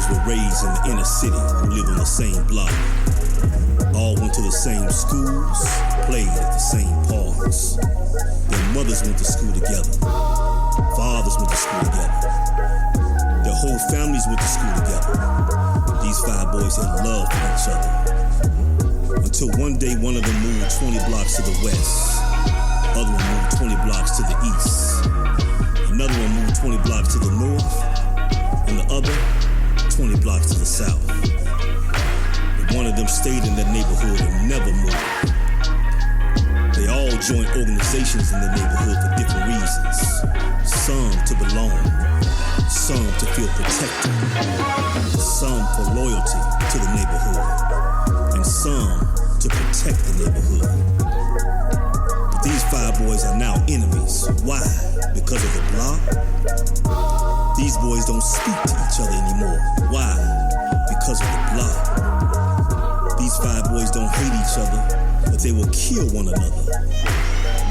boys were raised in the inner city who lived on the same block. All went to the same schools, played at the same parks. Their mothers went to school together. Fathers went to school together. Their whole families went to school together. These 5 boys had love for each other. Until one day one of them moved 20 blocks to the west. Other one moved 20 blocks to the east. Another one moved 20 blocks to the north. And the other 20 blocks to the south. But one of them stayed in that neighborhood and never moved. They all joined organizations in the neighborhood for different reasons. Some to belong, some to feel protected, some for loyalty to the neighborhood, and some to protect the neighborhood. But these 5 boys are now enemies. Why? Because of the block? These boys don't speak to each other anymore. Why? Because of the block. These 5 boys don't hate each other, but they will kill one another.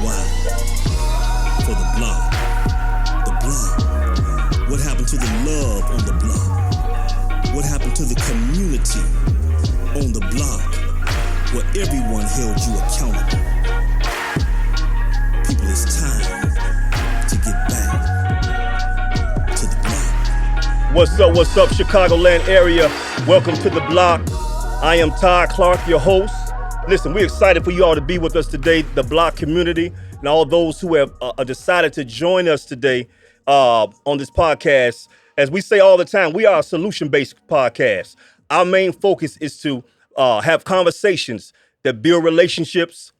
Why? For the block. The block. What happened to the love on the block? What happened to the community on the block where everyone held you accountable? People, it's time to get back to the block. What's up, Chicagoland area? Welcome to the block. I am Todd Clark, your host. Listen, we're excited for you all to be with us today, the block community, and all those who have decided to join us today on this podcast. As we say all the time, we are a solution-based podcast. Our main focus is to have conversations that build relationships,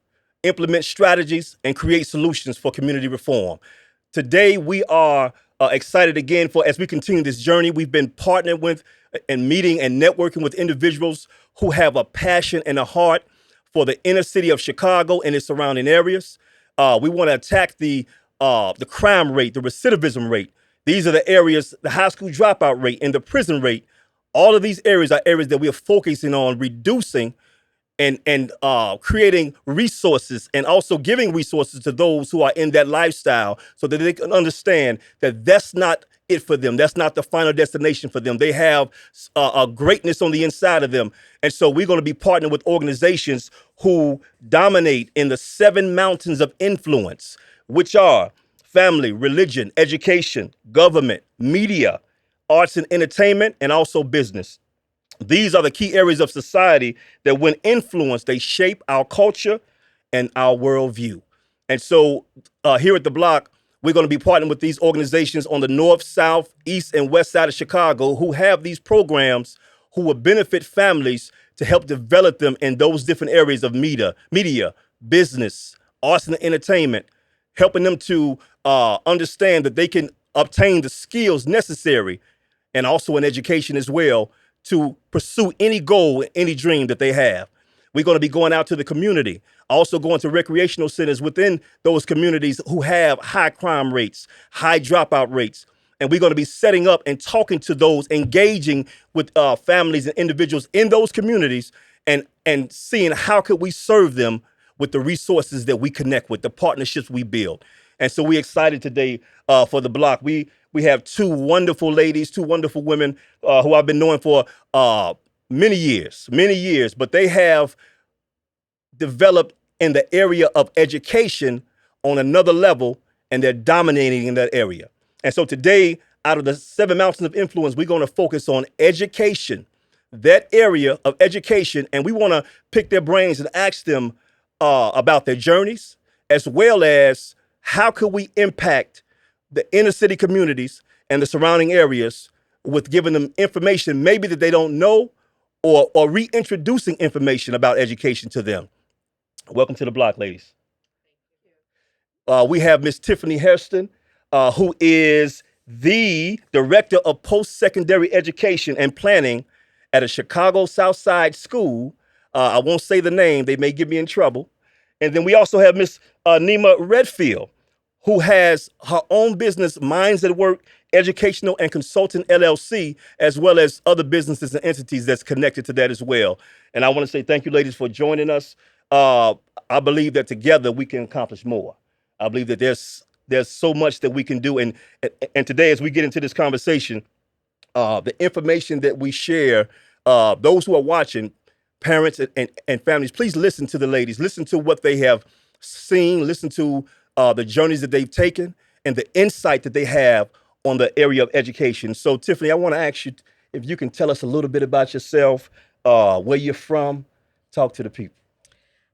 implement strategies, and create solutions for community reform. Today, we are excited again as we continue this journey. We've been partnering with and meeting and networking with individuals who have a passion and a heart for the inner city of Chicago and its surrounding areas. We want to attack the crime rate, the recidivism rate. These are the areas, the high school dropout rate and the prison rate. All of these areas are areas that we are focusing on reducing and creating resources and also giving resources to those who are in that lifestyle so that they can understand that that's not it for them. That's not the final destination for them. They have a greatness on the inside of them. And so we're going to be partnering with organizations who dominate in the 7 mountains of influence, which are family, religion, education, government, media, arts and entertainment, and also business. These are the key areas of society that when influenced, they shape our culture and our worldview. And so here at the block, we're going to be partnering with these organizations on the north, south, east, and west side of Chicago who have these programs who will benefit families to help develop them in those different areas of media, business, arts and entertainment, helping them to understand that they can obtain the skills necessary and also in education as well to pursue any goal, any dream that they have. We're going to be going out to the community, also going to recreational centers within those communities who have high crime rates, high dropout rates. And we're going to be setting up and talking to those, engaging with families and individuals in those communities and seeing how could we serve them with the resources that we connect with, the partnerships we build. And so we're excited today for the block. We have 2 wonderful ladies, 2 wonderful women who I've been knowing for many years, but they have developed in the area of education on another level, and they're dominating in that area. And so today, out of the 7 mountains of influence, we're going to focus on education, that area of education, and we want to pick their brains and ask them about their journeys, as well as how could we impact the inner city communities and the surrounding areas with giving them information maybe that they don't know or reintroducing information about education to them. Welcome to the block, ladies. We have Miss Tiffany Harston, who is the Director of Post-Secondary Education and Planning at a Chicago Southside school. I won't say the name, they may get me in trouble. And then we also have Miss Nema Redfield, who has her own business, Minds at Work, Educational and Consultant LLC, as well as other businesses and entities that's connected to that as well. And I want to say thank you, ladies, for joining us. I believe that together we can accomplish more. I believe that there's so much that we can do. And today, as we get into this conversation, the information that we share, those who are watching, parents and families, please listen to the ladies. Listen to what they have seen. Listen to the journeys that they've taken and the insight that they have on the area of education. So, Tiffany, I want to ask you if you can tell us a little bit about yourself, where you're from. Talk to the people.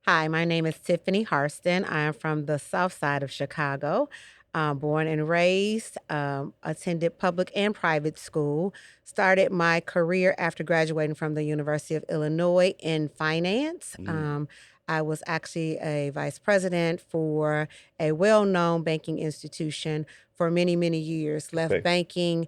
Hi, my name is Tiffany Harston. I am from the south side of Chicago. Born and raised, attended public and private school. Started my career after graduating from the University of Illinois in finance. I was actually a vice president for a well known banking institution for many, many years. Left Okay. banking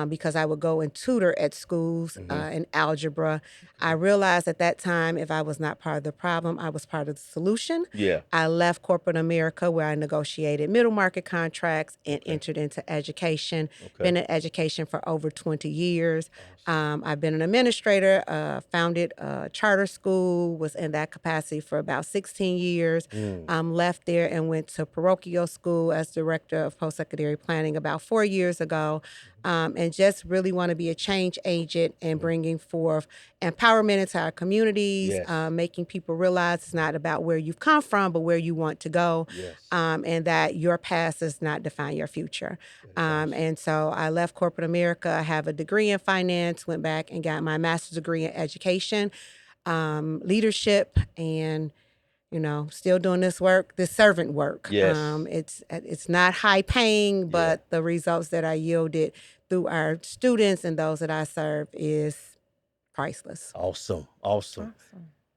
because I would go and tutor at schools in algebra. I realized at that time if I was not part of the problem, I was part of the solution. Yeah. I left corporate America where I negotiated middle market contracts and Okay. entered into education. Okay. Been in education for over 20 years. I've been an administrator, founded a charter school, was in that capacity for about 16 years. Left there and went to parochial school as director of post-secondary planning about 4 years ago. And just really want to be a change agent and bringing forth empowerment into our communities, Yes. making people realize it's not about where you've come from, but where you want to go, Yes. and that your past does not define your future. And so I left corporate America. I have a degree in finance, went back and got my master's degree in education, leadership, and still doing this work, this servant work. Yes. It's not high paying, but the results that I yielded through our students and those that I serve is priceless. Awesome.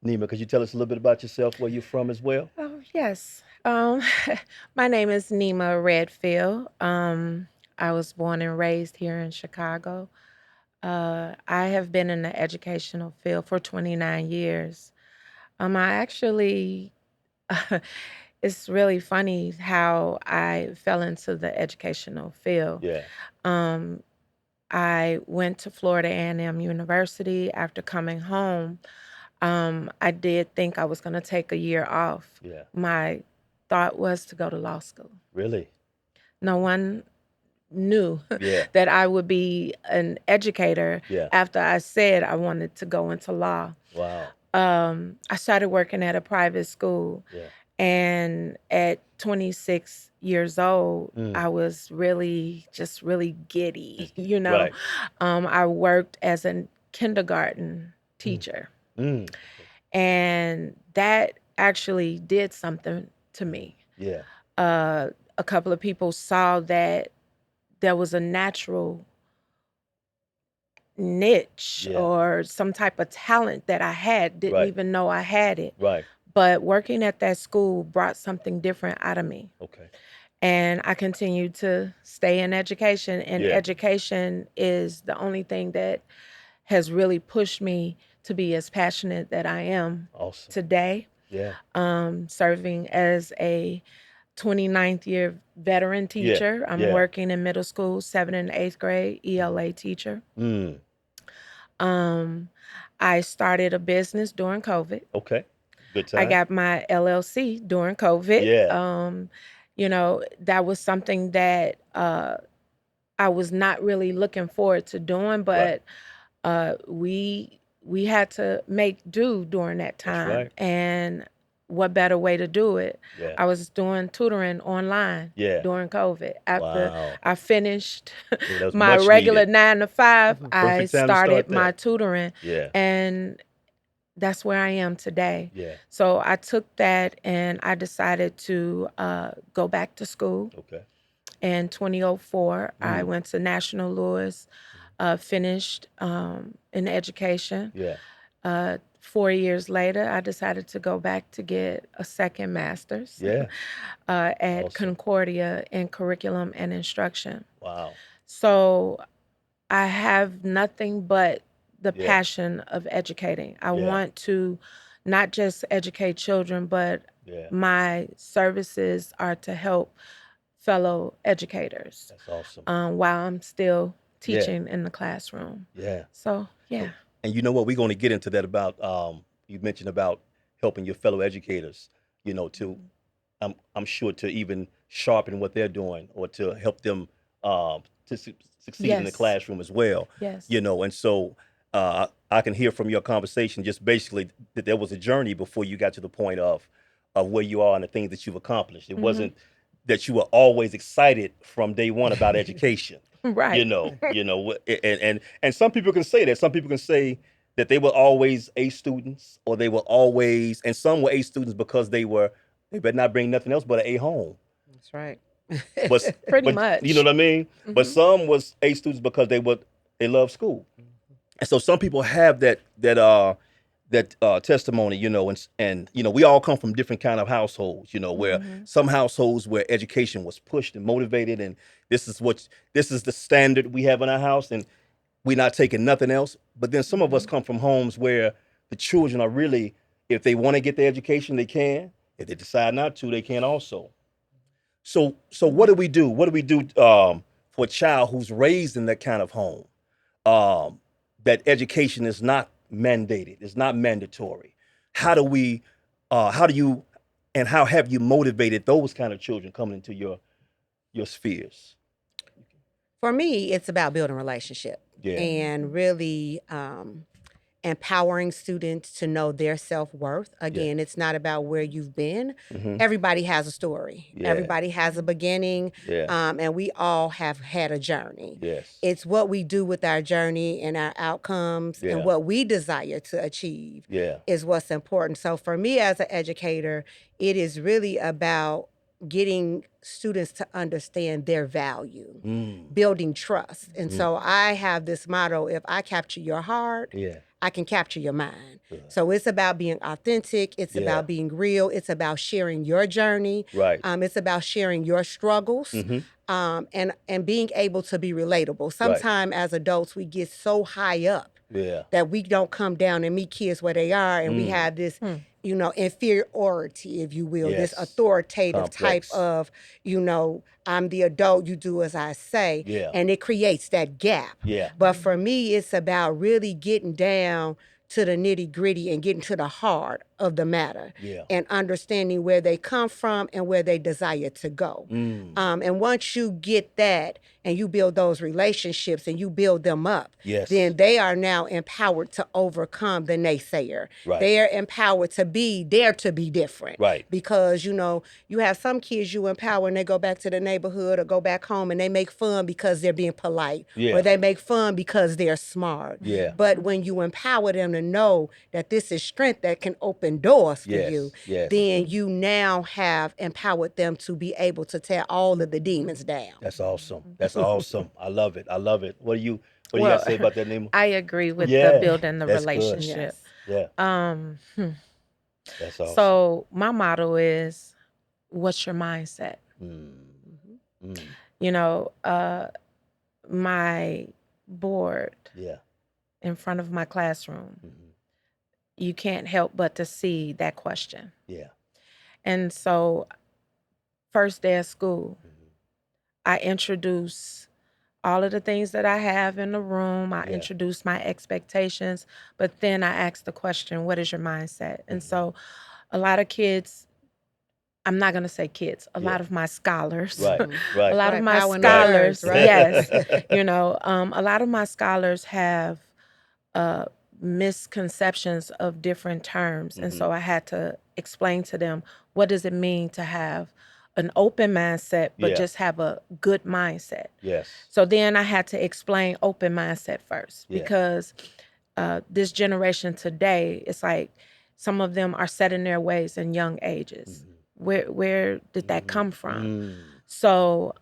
Nema, could you tell us a little bit about yourself, where you're from as well? Oh, yes. My name is Nema Redfield. I was born and raised here in Chicago. I have been in the educational field for 29 years. I actually, it's really funny how I fell into the educational field. Yeah. I went to Florida A&M University. After coming home, I did think I was going to take a year off. Yeah. My thought was to go to law school. Really? No one knew Yeah. that I would be an educator Yeah. after I said I wanted to go into law. Wow. I started working at a private school. Yeah. And at 26 years old, I was really giddy, Right. I worked as a kindergarten teacher. And that actually did something to me. Yeah. A couple of people saw that there was a natural niche or some type of talent that I had, didn't even know I had it. Right. But working at that school brought something different out of me. Okay. And I continued to stay in education. And education is the only thing that has really pushed me to be as passionate that I am today. Yeah. Serving as a 29th year veteran teacher. I'm working in middle school, 7th and 8th grade, ELA teacher. I started a business during COVID. Okay. Good time. I got my LLC during COVID. Yeah. That was something that I was not really looking forward to doing, but we had to make do during that time. That's right. And what better way to do it? Yeah. I was doing tutoring online during COVID. After I finished that was my much regular needed. 9 to 5, I Perfect time to start started that. my tutoring. Yeah. And that's where I am today. Yeah. So I took that and I decided to go back to school. Okay. In 2004, I went to National Lewis, finished in education. Yeah. 4 years later, I decided to go back to get a second master's Yeah. at Awesome. Concordia in curriculum and instruction. Wow. So I have nothing but the passion of educating. I want to not just educate children, but my services are to help fellow educators. That's awesome. While I'm still teaching in the classroom. Yeah. So, yeah. And you know what? We're going to get into that about, you mentioned about helping your fellow educators, to, I'm sure to even sharpen what they're doing or to help them to succeed in the Yes. classroom as well. Yes. And so I can hear from your conversation just basically that there was a journey before you got to the point of where you are and the things that you've accomplished. It wasn't that you were always excited from day one about education. Right. And some people can say that. Some people can say that they were always A students, or they were always, and some were A students because they better not bring nothing else but an A home. That's right. But Pretty but much. you know what I mean? But some was A students because they love school. And so some people have that testimony, and we all come from different kind of households, where some households where education was pushed and motivated, and this is the standard we have in our house, and we're not taking nothing else. But then some of us come from homes where the children are really, if they want to get the education, they can. If they decide not to, they can also. So what do we do? What do we do for a child who's raised in that kind of home? That education is not mandated, it's not mandatory. How do you, and how have you motivated those kind of children coming into your spheres? For me, it's about building relationship Yeah. and really empowering students to know their self-worth. Again, it's not about where you've been. Everybody has a story. Yeah. Everybody has a beginning. Yeah. And we all have had a journey. Yes. It's what we do with our journey and our outcomes Yeah. and what we desire to achieve Yeah. is what's important. So for me as an educator, it is really about getting students to understand their value, building trust. And so I have this motto: if I capture your heart, Yeah. I can capture your mind. So it's about being authentic. It's Yeah. about being real. It's about sharing your journey. Right. It's about sharing your struggles. And being able to be relatable. Sometimes as adults, we get so high up Yeah. that we don't come down and meet kids where they are, and we have this, inferiority, if you will, this Yes. authoritative Complex. type of, I'm the adult, you do as I say, Yeah. and it creates that gap. Yeah. But for me, it's about really getting down to the nitty gritty and getting to the heart of the matter, Yeah. and understanding where they come from and where they desire to go. And once you get that and you build those relationships and you build them up, Yes. then they are now empowered to overcome the naysayer. Right. They are empowered to dare to be different. Right. Because, you have some kids you empower and they go back to the neighborhood or go back home and they make fun because they're being polite. Yeah. Or they make fun because they're smart. Yeah. But when you empower them to know that this is strength that can open doors for Yes, you, yes. then you now have empowered them to be able to tear all of the demons down. That's awesome. That's awesome. I love it. I love it. What do you got to say about that, Nema? I agree with Yeah, the building the that's good. relationship. Yes. Yeah. That's awesome. So my motto is, what's your mindset? My board Yeah. in front of my classroom, you can't help but to see that question. Yeah. And so first day of school, I introduce all of the things that I have in the room. I introduce my expectations, but then I ask the question, what is your mindset? And so a lot of kids, I'm not going to say kids, a lot of my scholars, Right. Right. a lot Right, of my power and scholars, nerves, right? yes, a lot of my scholars have misconceptions of different terms. And so I had to explain to them, what does it mean to have an open mindset, but Yeah. just have a good mindset? Yes. So then I had to explain open mindset first, Yeah. because this generation today, it's like some of them are set in their ways in young ages. Where did that come from? So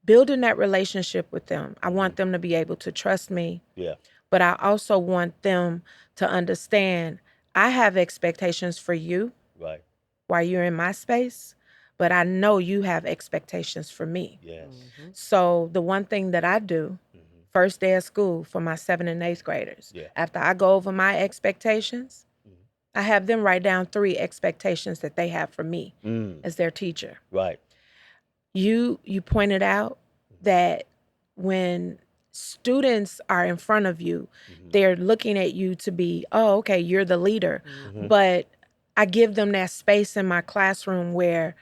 building that relationship with them, I want them to be able to trust me. Yeah. But I also want them to understand I have expectations for you Right. while you're in my space, but I know you have expectations for me. Yes. So the one thing that I do, first day of school for my 7th and 8th graders, Yeah. after I go over my expectations, I have them write down 3 expectations that they have for me as their teacher. Right. You pointed out that when students are in front of you, they're looking at you to be, oh, okay, you're the leader. But I give them that space in my classroom where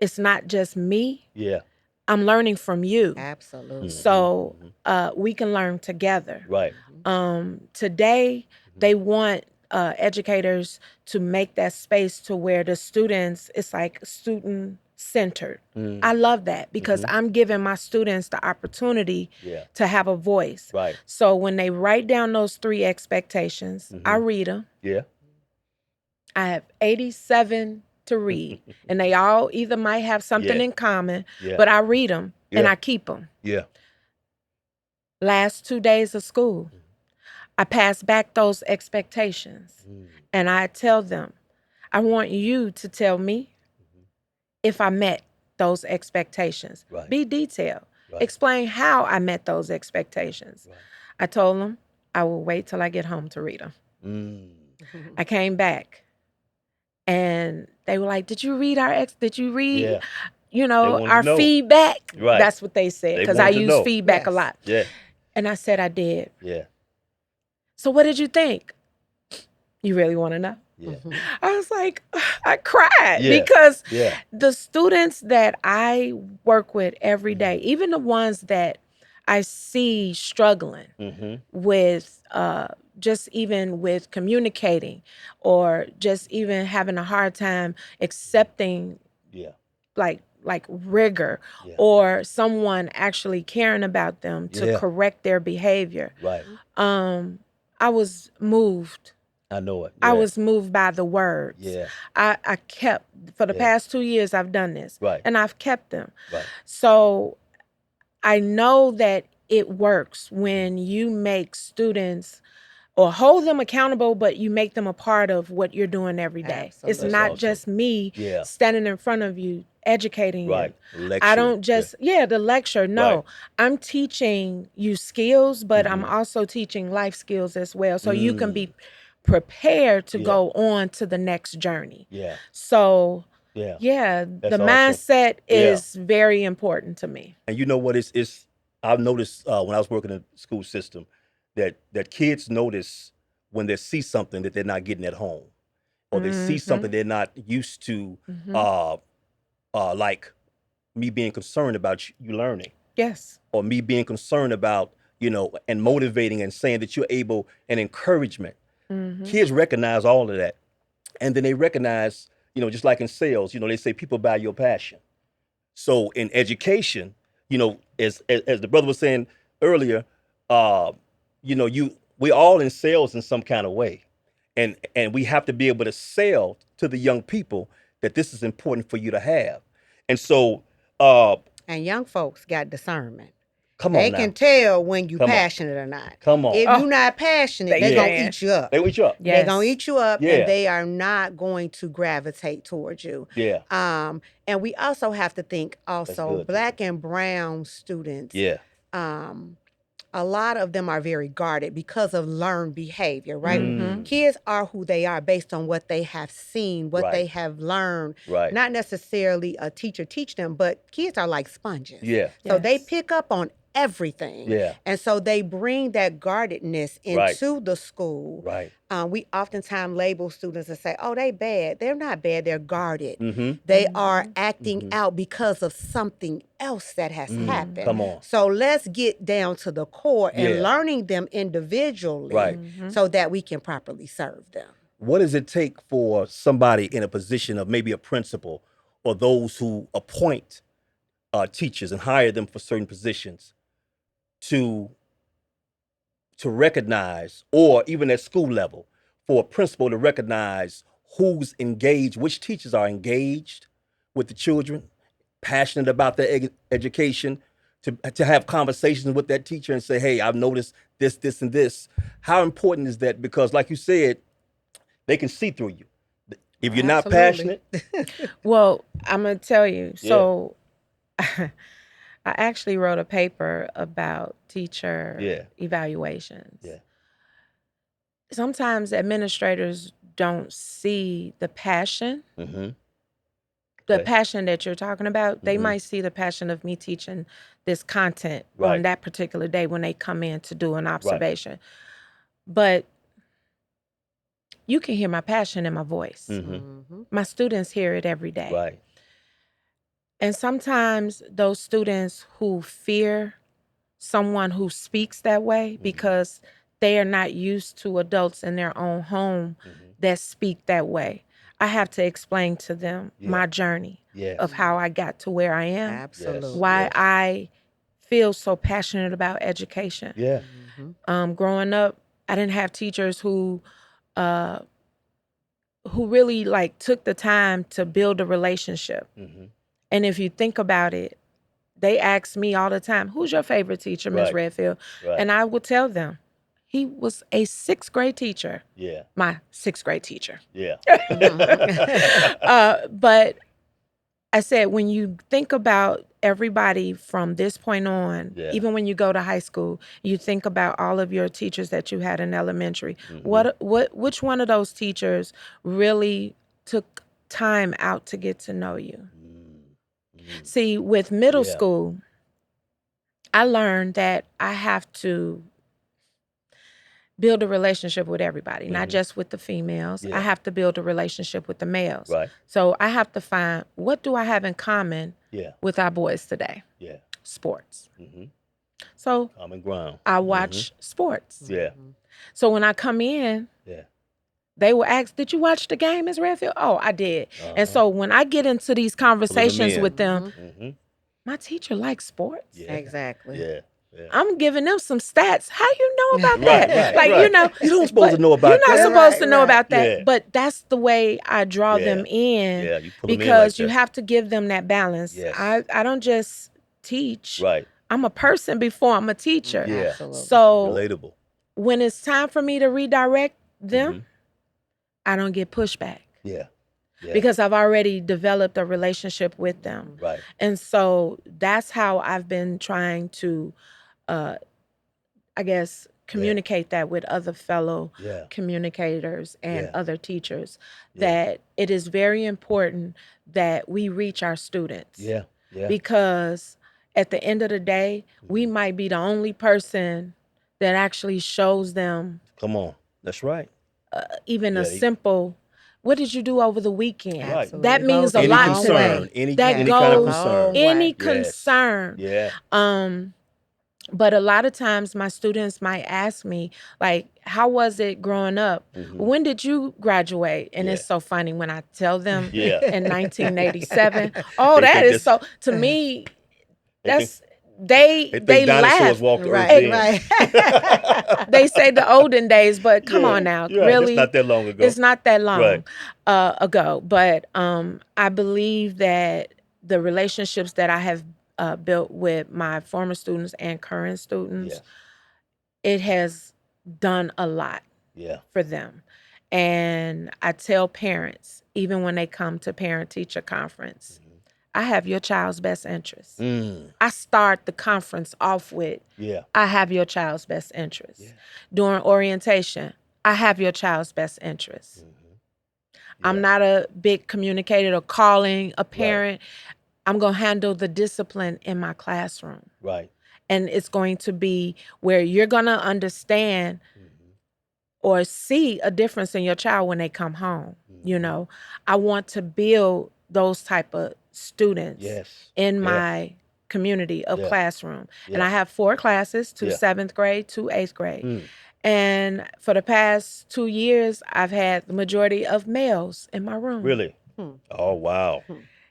it's not just me. Yeah. I'm learning from you. Absolutely. So we can learn together. Right. Today, they want educators to make that space to where the students, it's like student centered. I love that because I'm giving my students the opportunity Yeah. to have a voice. Right. So when they write down those 3 expectations, I read them. Yeah. I have 87 to read, and they all either might have something Yeah. in common, Yeah. but I read them and Yeah. I keep them. Yeah. Last 2 days of school, I pass back those expectations and I tell them, I want you to tell me if I met those expectations. Right. Be detailed. Right. Explain how I met those expectations. Right. I told them I will wait till I get home to read them. I came back and they were like, did you read Yeah. you They know, wanted to our know. feedback? Right. That's what they said They because I wanted to use know. feedback a Yes. lot. Yeah. And I said I did. Yeah. So what did you think? You really want to know? Yeah. I was like, I cried Yeah. because Yeah. the students that I work with every day, even the ones that I see struggling with just even with communicating or just even having a hard time accepting Yeah. like rigor Yeah. or someone actually caring about them to Yeah. correct their behavior. Right. I was moved. I know it. I Yeah. was moved by the words. Yeah. I kept, for the Yeah. past 2 years, I've done this. Right. And I've kept them. Right. So I know that it works when you make students or hold them accountable, but you make them a part of what you're doing every day. Absolutely. It's That's not awesome. just me Yeah. standing in front of you, educating Right. you. Lecture. I don't just, the lecture. No, Right. I'm teaching you skills, but I'm also teaching life skills as well. So you can be prepared to Yeah. go on to the next journey. Yeah. So, Yeah. the awesome. mindset Yeah. is very important to me. And you know what? It's I've noticed when I was working in the school system that kids notice when they see something that they're not getting at home, or they see something they're not used to, like me being concerned about you learning, Yes. or me being concerned about and motivating and saying that you're able, and encouragement. Kids recognize all of that, and then they recognize, just like in sales, they say people buy your passion. So in education, as the brother was saying earlier, we all in sales in some kind of way, and we have to be able to sell to the young people that this is important for you to have. And so, And young folks got discernment. come They on now, can tell when you Come on. passionate or not. Come on. If Oh, you're not passionate, they they're going to can. eat you up. They eat you up. Yes. They're going to eat you up, Yeah. and they are not going to gravitate towards you. Yeah. And we also have to think also good, black and brown students, Yeah. a lot of them are very guarded because of learned behavior, right? Mm. Kids are who they are based on what they have seen, what Right. they have learned. Right. Not necessarily a teacher teach them, but kids are like sponges. Yeah. So they Yes. pick up on everything. Yeah. And so they bring that guardedness Right. into the school. Right. We oftentimes label students and say, oh, they bad. They're not bad. They're guarded. Mm-hmm. They are acting out because of something else that has happened. Come on. So let's get down to the core and Yeah. learning them individually Right. so that we can properly serve them. What does it take for somebody in a position of maybe a principal, or those who appoint teachers and hire them for certain positions, to recognize, or even at school level, for a principal to recognize who's engaged, which teachers are engaged with the children, passionate about their education, to have conversations with that teacher and say, hey, I've noticed this, this, and this. How important is that? Because like you said, they can see through you. If you're not Absolutely. passionate, Well, I'm going to tell you. So I actually wrote a paper about teacher evaluations. Yeah. Sometimes administrators don't see the passion, mm-hmm. the Okay. passion that you're talking about. They Mhm. might see the passion of me teaching this content Right. on that particular day when they come in to do an observation. But you can hear my passion in my voice. Mm-hmm. My students hear it every day. Right. And sometimes those students who fear someone who speaks that way because they are not used to adults in their own home that speak that way, I have to explain to them my journey of how I got to where I am, Absolutely. why I feel so passionate about education. Yeah. Growing up, I didn't have teachers who really like took the time to build a relationship. And if you think about it, they ask me all the time, "Who's your favorite teacher, Miss Right. Redfield?" Right. And I would tell them, he was a sixth grade teacher. Yeah. My sixth grade teacher. Yeah. But I said, when you think about everybody from this point on, Yeah. even when you go to high school, you think about all of your teachers that you had in elementary. Which one of those teachers really took time out to get to know you? See, with middle Yeah. school, I learned that I have to build a relationship with everybody, not just with the females. Yeah. I have to build a relationship with the males. Right. So I have to find, what do I have in common Yeah. with our boys today? Yeah. Sports. So Common ground. I watch sports. Yeah. So when I come in, Yeah. they will ask, "Did you watch the game, Ms. Redfield?" "Oh, I did." And so when I get into these conversations in. with them, my teacher likes sports. Yeah. Exactly. Yeah. Yeah. I'm giving them some stats. How you know about Right, that? right, like, right. you know, You don't supposed to but know about you're not that. supposed to know Right. about that. Yeah. But that's the way I draw Yeah. them in. Yeah, you pull 'em in because like you that. have to give them that balance. Yes. I don't just teach. Right. I'm a person before I'm a teacher. Yeah. Absolutely. So Relatable. when it's time for me to redirect them, I don't get pushback. Yeah. Yeah. Because I've already developed a relationship with them. Right. And so that's how I've been trying to, I guess, communicate that with other fellow Yeah. communicators and Yeah. other teachers, Yeah. that it is very important that we reach our students. Yeah. Yeah. Because at the end of the day, we might be the only person that actually shows them Come on. That's right. even a Yeah, simple, "What did you do over the weekend?" Right. Absolutely. That It means goes a Any lot long to concern. way. Any That kind of goes concern. any Yes. concern. Yeah. But a lot of times my students might ask me, like, "How was it growing up? When did you graduate?" And Yeah. it's so funny when I tell them Yeah. in 1987. Oh, They that think is that's- so, to me, They think- that's, they think dinosaurs laugh. walked the earth Right. in. Right. They say the olden days, but come Yeah. on now, You're right. really? That's not that long ago. It's not that long Right. ago. But I believe that the relationships that I have built with my former students and current students, Yes. it has done a lot Yeah. for them. And I tell parents, even when they come to parent-teacher conference, I have your child's best interest. I start the conference off with, Yeah. I have your child's best interest. During orientation, I have your child's best interest. I'm not a big communicator or calling a parent. I'm going to handle the discipline in my classroom. Right. And it's going to be where you're going to understand or see a difference in your child when they come home. You know, I want to build those type of students Yes. in Yeah. my community of Yeah. classroom. And Yeah. I have 4 classes, 2 Yeah. 7th grade, 2 8th grade. And for the past 2 years, I've had the majority of males in my room. Really? Oh, wow.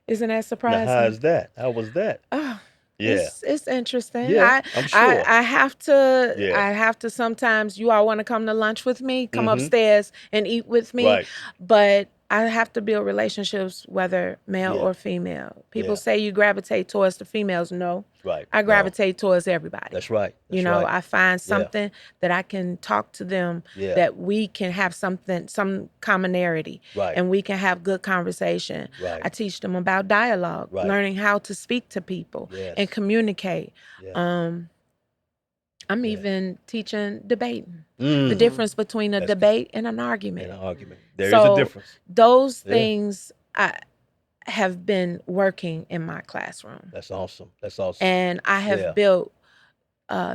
Isn't that Now, surprising? how is that? How was that? Oh, Yeah. it's interesting. Yeah, I'm sure. I have to Yeah. I have to sometimes, you all want to come to lunch with me, come upstairs and eat with me. Right. But I have to build relationships, whether male Yeah. or female. People Yeah. say you gravitate towards the females. No. Right. I No. gravitate towards everybody. That's right. You That's know, right. I find something that I can talk to them, Yeah. that we can have some commonality, Right. and we can have good conversation. Right. I teach them about dialogue, Right. learning how to speak to people Yes. and communicate. Yeah. I'm Yeah. even teaching debating, the difference between a That's good. debate and an argument. In an argument. There is So a difference. those Yeah. things I have been working in my classroom. That's awesome. That's awesome. And I have Yeah. built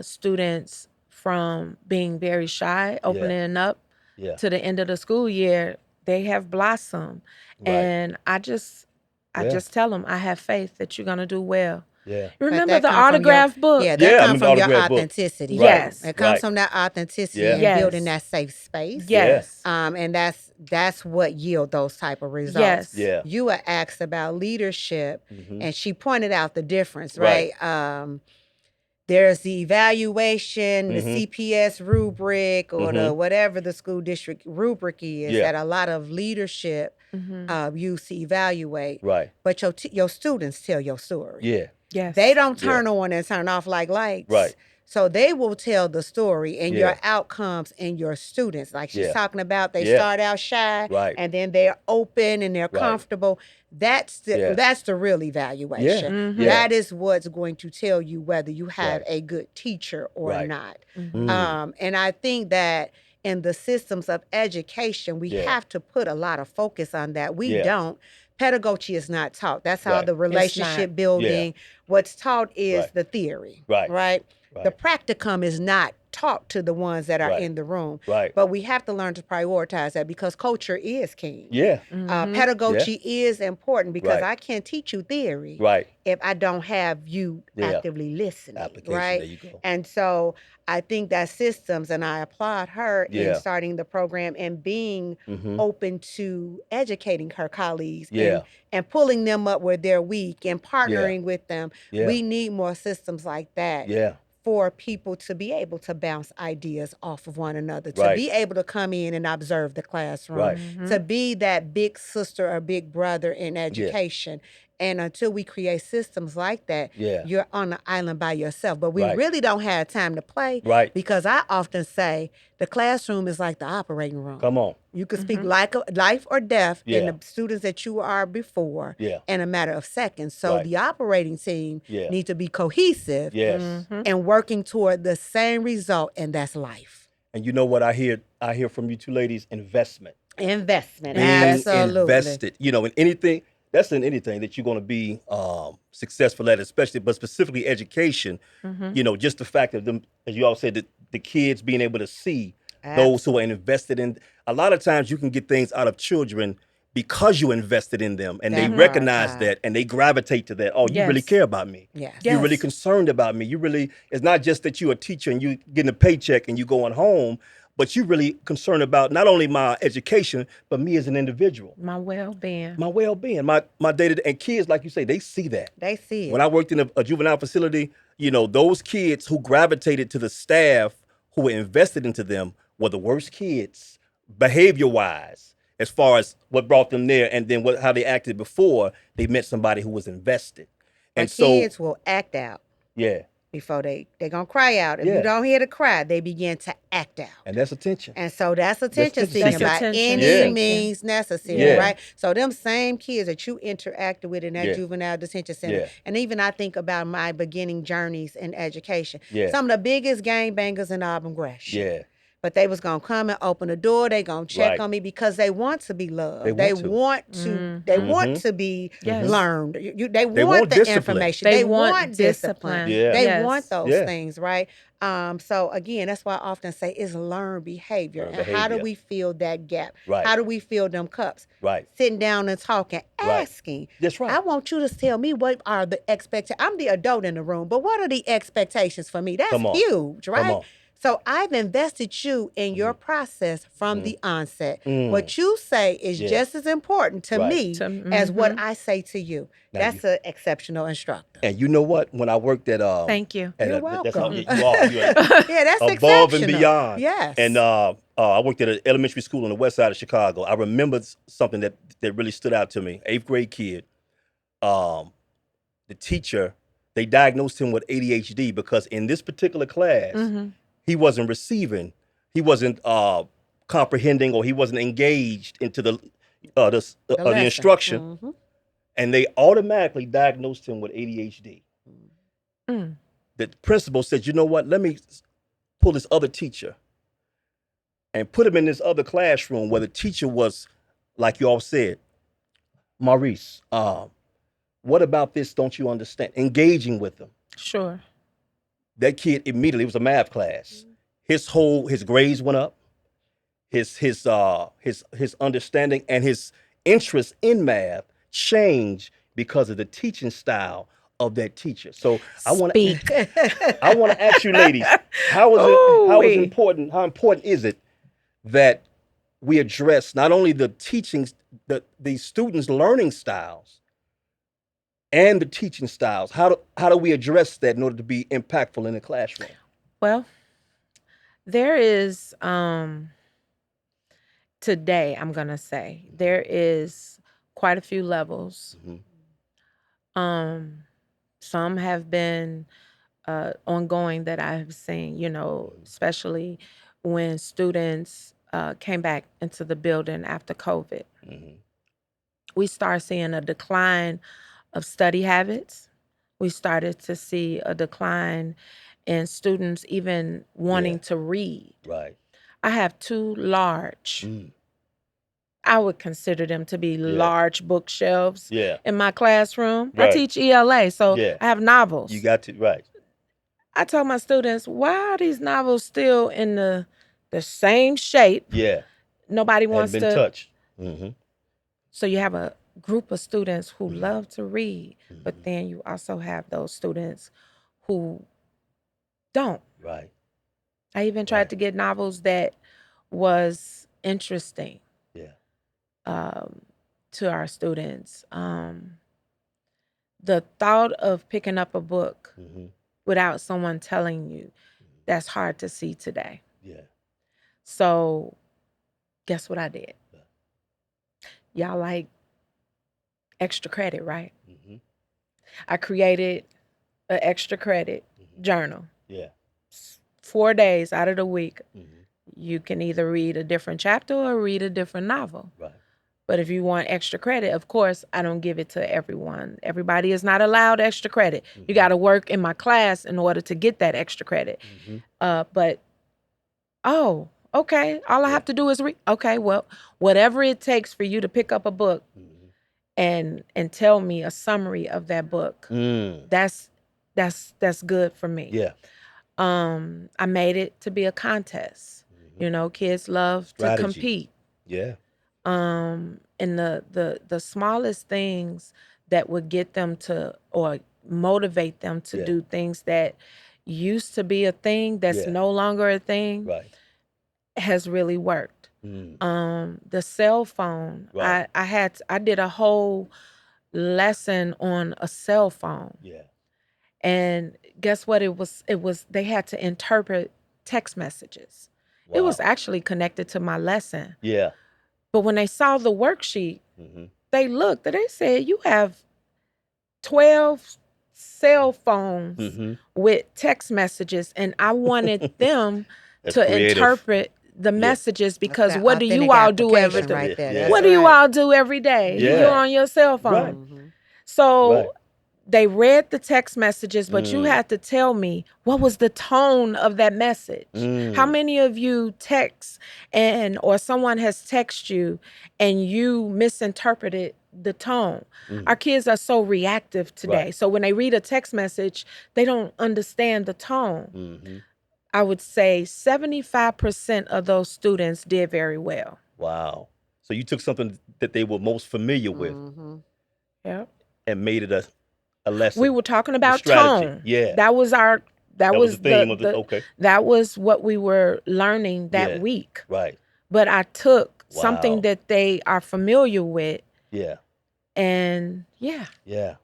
students from being very shy, opening up, Yeah. to the end of the school year, they have blossomed. Right. And I just I Yeah. just tell them I have faith that you're gonna do well. Yeah. You But remember that the come from your autograph book? yeah, that Yeah, I comes remember from your autograph book. authenticity. Right. Yes. It comes Right. from that authenticity Yeah. and Yes. building that safe space. Yes. And that's what yield those type of results. Yes. Yeah. You were asked about leadership, Mhm. and she pointed out the difference, Right. right? There's the evaluation, the Mhm. CPS rubric, or the Mhm. whatever the school district rubric is Yeah. that a lot of leadership Mm-hmm. use to evaluate. Right. But your students tell your story. Yeah. Yes. They don't Yeah. turn on and turn off like lights. Right. So they will tell the story and Yeah. your outcomes and your students. Like she's Yeah. talking about, they Yeah. start out shy, Right. and then they're open and they're Right. comfortable. That's Yeah. the real evaluation. Mhm. Yeah. That is what's going to tell you whether you have Right. a good teacher or Right. not. Mm. And I think that in the systems of education, we Yeah. have to put a lot of focus on that. We Yeah. don't. Pedagogy is not taught. That's how Right. the relationship not. building, what's taught is Right. the theory, Right. right? The Right. practicum is not taught to the ones that are Right. in the room. Right. But we have to learn to prioritize that because culture is king. Yeah. Pedagogy is important because Right. I can't teach you theory Right. if I don't have you Yeah. actively listening, Application. right? There you go. And so I think that systems, and I applaud her in Yeah. starting the program and being Mhm. open to educating her colleagues Yeah. and pulling them up where they're weak and Yeah. partnering with them. Yeah. We need more systems like that Yeah. for people to be able to bounce ideas off of one another, to Right. be able to come in and observe the classroom, Right. to be that big sister or big brother in education. And until we create systems like that, Yeah. you're on the island by yourself. But we Right. really don't have time to play Right. because I often say the classroom is like the operating room. Come on. You can speak life or death in Yeah. the students that you are before Yeah. in a matter of seconds. So Right. the operating team Yeah. needs to be cohesive Yes. and working toward the same result, and that's life. And you know what I hear? I hear from you two ladies: investment. Investment, Being absolutely. invested. You know, in anything. That's in anything that you're going to be successful at, especially, but specifically education. You know, just the fact of them, as you all said, the kids being able to see those who are invested in. A lot of times, you can get things out of children because you invested in them, and they That recognize part. that, and they gravitate to that. Oh, you really Yes. care about me. Yes. You're really Yes. concerned about me. You really. It's not just that you're a teacher and you getting a paycheck and you going home, but you really concerned about not only my education, but me as an individual, My well-being. my well-being, my data. And kids, like you say, they see that. They see it. When I worked in a juvenile facility, you know, those kids who gravitated to the staff who were invested into them were the worst kids, behavior-wise, as far as what brought them there, and then how they acted before they met somebody who was invested. But And so, kids will act out yeah, before they're going to cry out. If Yeah. you don't hear the cry, they begin to act out. and that's attention. And so that's attention attention seeking seeking. by Attention any seeking. means necessary, Yeah. right? So them same kids that you interacted with in that Yeah. juvenile detention center, Yeah. and even I think about my beginning journeys in education. Yeah. Some of the biggest gangbangers in Auburn Gresham. Yeah, But they was gonna come and open the door. They gonna check Right. on me because they want to be loved. They want They want to be Yes. learned. They They want want the discipline. information. They They want want discipline. discipline. Yeah. They Yes. want those Yeah. things, right? So again, that's why I often say it's learned behavior. Learned And how do behavior. we fill that gap? Right. How do we fill them cups? right. Sitting down and talking, Right. asking. That's right. I want you to tell me what are the expectations. I'm the adult in the room, but what are the expectations for me? That's Come on. huge, right? Come on. So I've invested you in your process from the onset. Mm. What you say is Yeah. just as important to Right. me To- as what I say to you. Now That's an exceptional instructor. And you know what? When I worked at Thank you. You're that's how welcome. you are. You're Yeah, that's above and exceptional. beyond. Yes. And I worked at an elementary school on the west side of Chicago. I remember something that really stood out to me. 8th grade kid. The teacher, they diagnosed him with ADHD because in this particular class, he wasn't receiving, he wasn't comprehending, or he wasn't engaged into the lesson. instruction, Mhm. and they automatically diagnosed him with ADHD. Mm. The principal said, you know what, let me pull this other teacher and put him in this other classroom where the teacher was, like you all said, Maurice, what about this don't you understand? Engaging with them. Sure. That kid immediately, it was a math class. His grades went up. His understanding and his interest in math changed because of the teaching style of that teacher. So Speak. I want to ask you ladies, Ooh-wee. how important is it that we address not only the teachings, the students' learning styles and the teaching styles? How do we address that in order to be impactful in the classroom? Well, there is today, I'm gonna say there is quite a few levels. Um, some have been ongoing that I have seen, especially when students came back into the building after COVID. We start seeing a decline of study habits. We started to see a decline in students even wanting to read. Right. I have two large, I would consider them to be large bookshelves Yeah. in my classroom. I Right. teach ELA, so Yeah. I have novels. You got to right. I told my students, why are these novels still in the same shape? Yeah. Nobody Hadn't wants been to. touched. So you have a group of students who love to read, but then you also have those students who don't. Right. I even tried to get novels that was interesting Yeah. to our students. The thought of picking up a book without someone telling you, that's hard to see today. Yeah. So guess what I did? Y'all like extra credit, right? I created an extra credit journal. Yeah. 4 days out of the week, you can either read a different chapter or read a different novel. Right. But if you want extra credit, of course, I don't give it to everyone. Everybody is not allowed extra credit. You got to work in my class in order to get that extra credit. But, okay, all I have to do is read. Okay, well, whatever it takes for you to pick up a book and tell me a summary of that book, that's good for me. Yeah. I made it to be a contest. Kids love to compete. Yeah. And the smallest things that would get them to or motivate them to do things that used to be a thing that's no longer a thing has really worked. The cell phone, I did a whole lesson on a cell phone. Yeah. And guess what it was they had to interpret text messages. It was actually connected to my lesson. Yeah. But when they saw the worksheet, they looked and they said, you have 12 cell phones with text messages. And I wanted them to creative. Interpret the messages because That what do you authentic all do every application right there. Yeah. That's What do you right. all do every day? Yeah. You're on your cell phone. Right. So they read the text messages, but you had to tell me what was the tone of that message. How many of you text or someone has texted you and you misinterpreted the tone? Our kids are so reactive today. So when they read a text message, they don't understand the tone. I would say 75% of those students did very well. Wow. So you took something that they were most familiar with Yep. and made it a lesson. We were talking about strategy. tone. Yeah. That was the theme of the okay. That was what we were learning that week. Right. But I took something that they are familiar with. Yeah. And Yeah.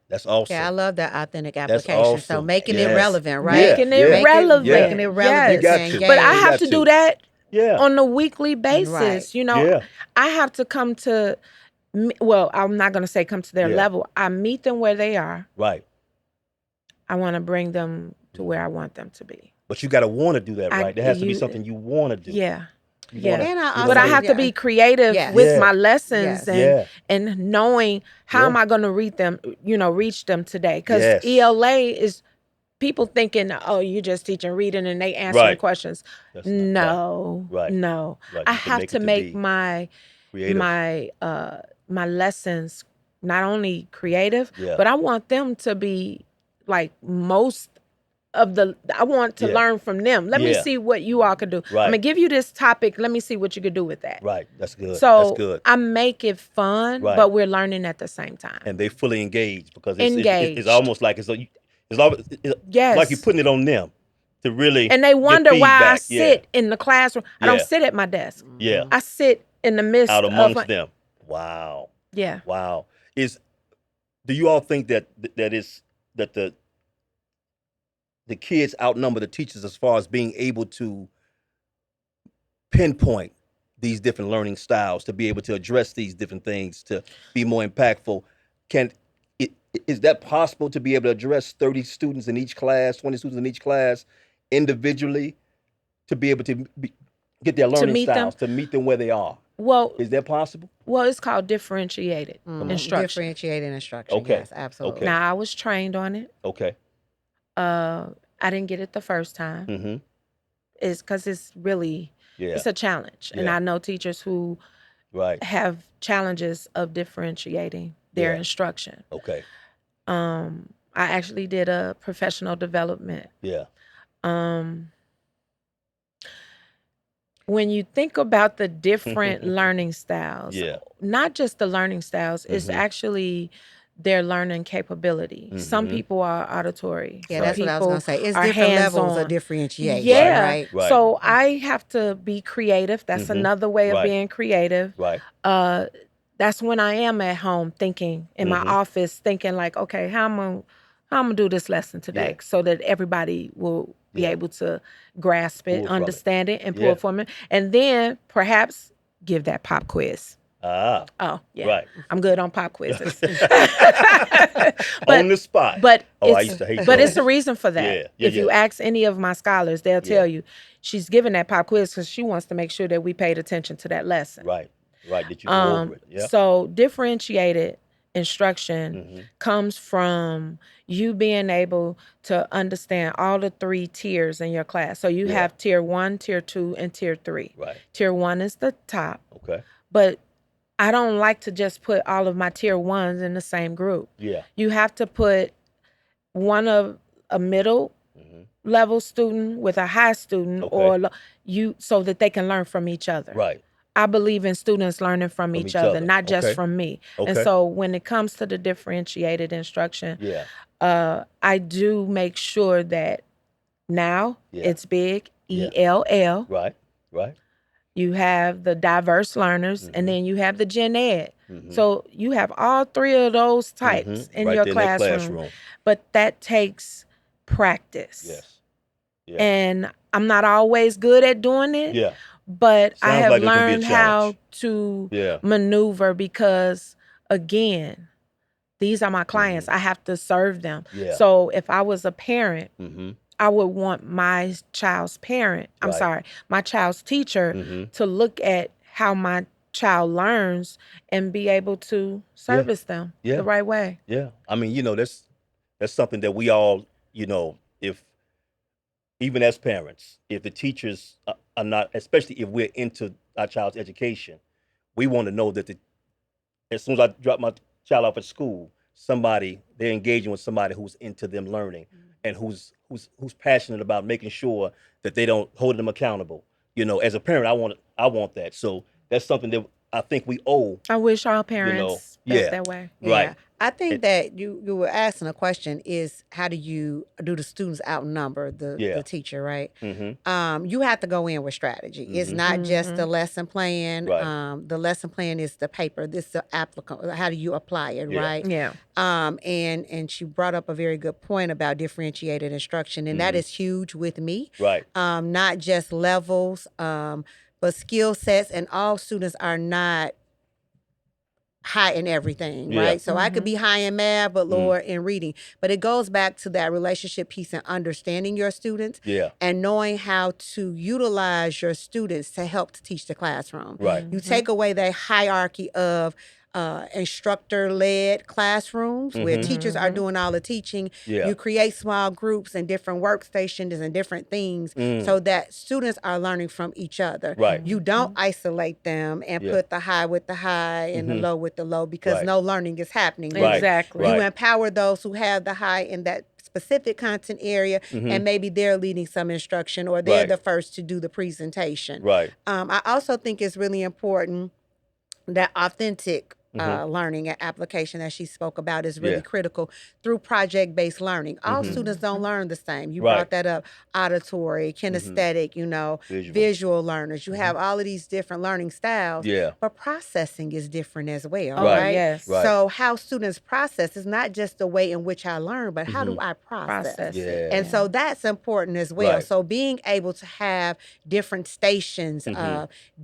That's awesome. Yeah, I love that authentic That's application. awesome. So making it Yes. relevant, right? making it relevant. Making it relevant. You got to to. engage. But I You have got to to. do that Yeah. on a weekly basis. Right. Yeah. I have to come to, I'm not going to say come to their level. I meet them where they are. Right. I want to bring them to where I want them to be. But you got to want to do that, right? There has to be something you want to do. Yeah. And But I have to be creative with my lessons and knowing how am I going to reach them today. Because ELA is people thinking, oh, you're just teaching reading and they answering questions. No. I have to make my lessons not only creative, but I want them to be like most I want to Yeah. learn from them. Let me Yeah. see what you all could do. I'm Right. gonna give you this topic. Let me see what you could do with that. Right. That's good. That's So good. I make it fun, Right. but we're learning at the same time. And they fully engaged because it's Engaged. almost like it's like you're Yes. putting it on them to really And they get wonder why I feedback. Yeah. sit in the classroom. I Yeah. don't sit at my desk. Yeah. I sit in the midst Out of amongst them. Wow. Yeah. Wow. Do you all think that the kids outnumber the teachers as far as being able to pinpoint these different learning styles, to be able to address these different things, to be more impactful? Is that possible, to be able to address 30 students in each class, 20 students in each class individually, to be able to get their learning meet them? styles, to meet them where they are? Well, Is that possible? it's called differentiated instruction. Differentiated instruction. Okay. Yes, absolutely. Okay. Now I was trained on it. Okay. I didn't get it the first time. Mm-hmm. It's because it's really Yeah. it's a challenge, and Yeah. I know teachers who Right. have challenges of differentiating their Yeah. instruction. Okay. I actually did a professional development. Yeah. When you think about the different learning styles, Yeah. not just the learning styles, it's actually their learning capability. Some people are auditory. Yeah, some that's what I was people going to say. It's are different levels hands-on. of differentiation, Yeah. right? Right. So I have to be creative. That's another way of Right. being creative. Right. That's when I am at home thinking in my office, thinking like, okay, how I'm gonna do this lesson today, Yeah. so that everybody will be Yeah. able to grasp Pull it, from it. understand it, and pull Yeah. it from it, and then perhaps give that pop quiz. Ah. Oh yeah, Right. I'm good on pop quizzes. On the spot. But Oh, I it's, used to hate but those. it's a reason for that. Yeah. Yeah. If you ask any of my scholars, they'll tell you she's giving that pop quiz because she wants to make sure that we paid attention to that lesson. Right. Right. Did you go over it? Yeah. So differentiated instruction comes from you being able to understand all the 3 tiers in your class. So you have tier 1, tier 2, and tier 3. Right. Tier 1 is the top, Okay. but I don't like to just put all of my tier 1s in the same group. Yeah. You have to put one of a middle level student with a high student, Okay. so that they can learn from each other. Right. I believe in students learning from each other, not just Okay. from me. Okay. And so when it comes to the differentiated instruction, Yeah. I do make sure that now it's big, Yeah. ELL. Right. Right. You have the diverse learners, and then you have the gen ed. So you have all 3 of those types in Right your there in that classroom. But that takes practice. Yes. Yeah. And I'm not always good at doing it. Yeah. But I Sounds have like it can be a learned how challenge. to Yeah. maneuver because, again, these are my clients. I have to serve them. Yeah. So if I was a parent, Mm-hmm. I would want my child's parent, my child's teacher to look at how my child learns and be able to service them the right way. Yeah. I mean, that's something that we all, if even as parents, if the teachers are not, especially if we're into our child's education, we want to know that as soon as I drop my child off at school, they're engaging with somebody who's into them learning and who's passionate about making sure that they don't hold them accountable. As a parent, I want that. So that's something that I think we owe. I wish all parents felt that way. Right. Yeah. I think that you were asking a question is how do the students outnumber the teacher, right? You have to go in with strategy. It's not just the lesson plan. Right. The lesson plan is the paper. This is the applicant. How do you apply it, right? Yeah. And she brought up a very good point about differentiated instruction, and that is huge with me. Right. Not just levels, but skill sets, and all students are not high in everything, right? So I could be high in math, but lower in reading. But it goes back to that relationship piece and understanding your students and knowing how to utilize your students to help to teach the classroom. Right. You take away the hierarchy of instructor-led classrooms where teachers are doing all the teaching. Yeah. You create small groups and different workstations and different things so that students are learning from each other. Right. You don't isolate them and put the high with the high and the low with the low because no learning is happening. Right. Exactly. You Right. empower those who have the high in that specific content area, and maybe they're leading some instruction or they're Right. the first to do the presentation. Right. I also think it's really important that authentic learning and application that she spoke about is really Yeah. critical through project-based learning. All students don't learn the same. You Right. brought that up: auditory, kinesthetic, visual learners. You have all of these different learning styles, Yeah. but processing is different as well, Oh, right? yes. Right. So how students process is not just the way in which I learn, but how do I process? Process Yeah. it. And so that's important as well. Right. So being able to have different stations,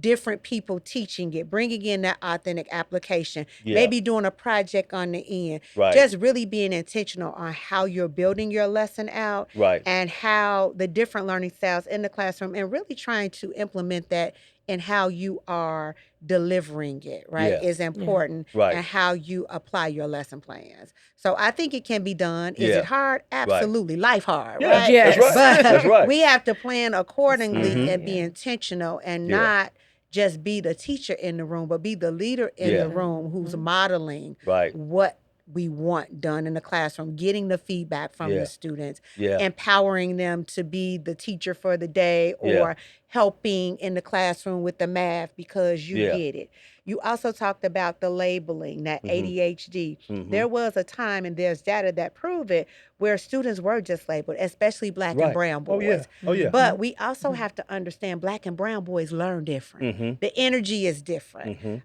different people teaching it, bringing in that authentic application, Yeah. maybe doing a project on the end, Right. just really being intentional on how you're building your lesson out, Right. and how the different learning styles in the classroom, and really trying to implement that in how you are delivering it, right, Yeah. is important, Right. and how you apply your lesson plans. So I think it can be done. Is Yeah. it hard? Absolutely. Life hard, Yeah. right? Yes. That's right. But That's right. we have to plan accordingly and be Yeah. intentional, and Yeah. not just be the teacher in the room, but be the leader in Yeah. the room who's modeling Right. what we want done in the classroom, getting the feedback from Yeah. the students, Yeah. empowering them to be the teacher for the day, or Yeah. helping in the classroom with the math because you Yeah. get it. You also talked about the labeling, that ADHD. There was a time, and there's data that prove it, where students were just labeled, especially Black and Right. brown Oh boys. yeah. Oh yeah. But we also have to understand Black and brown boys learn different. The energy is different.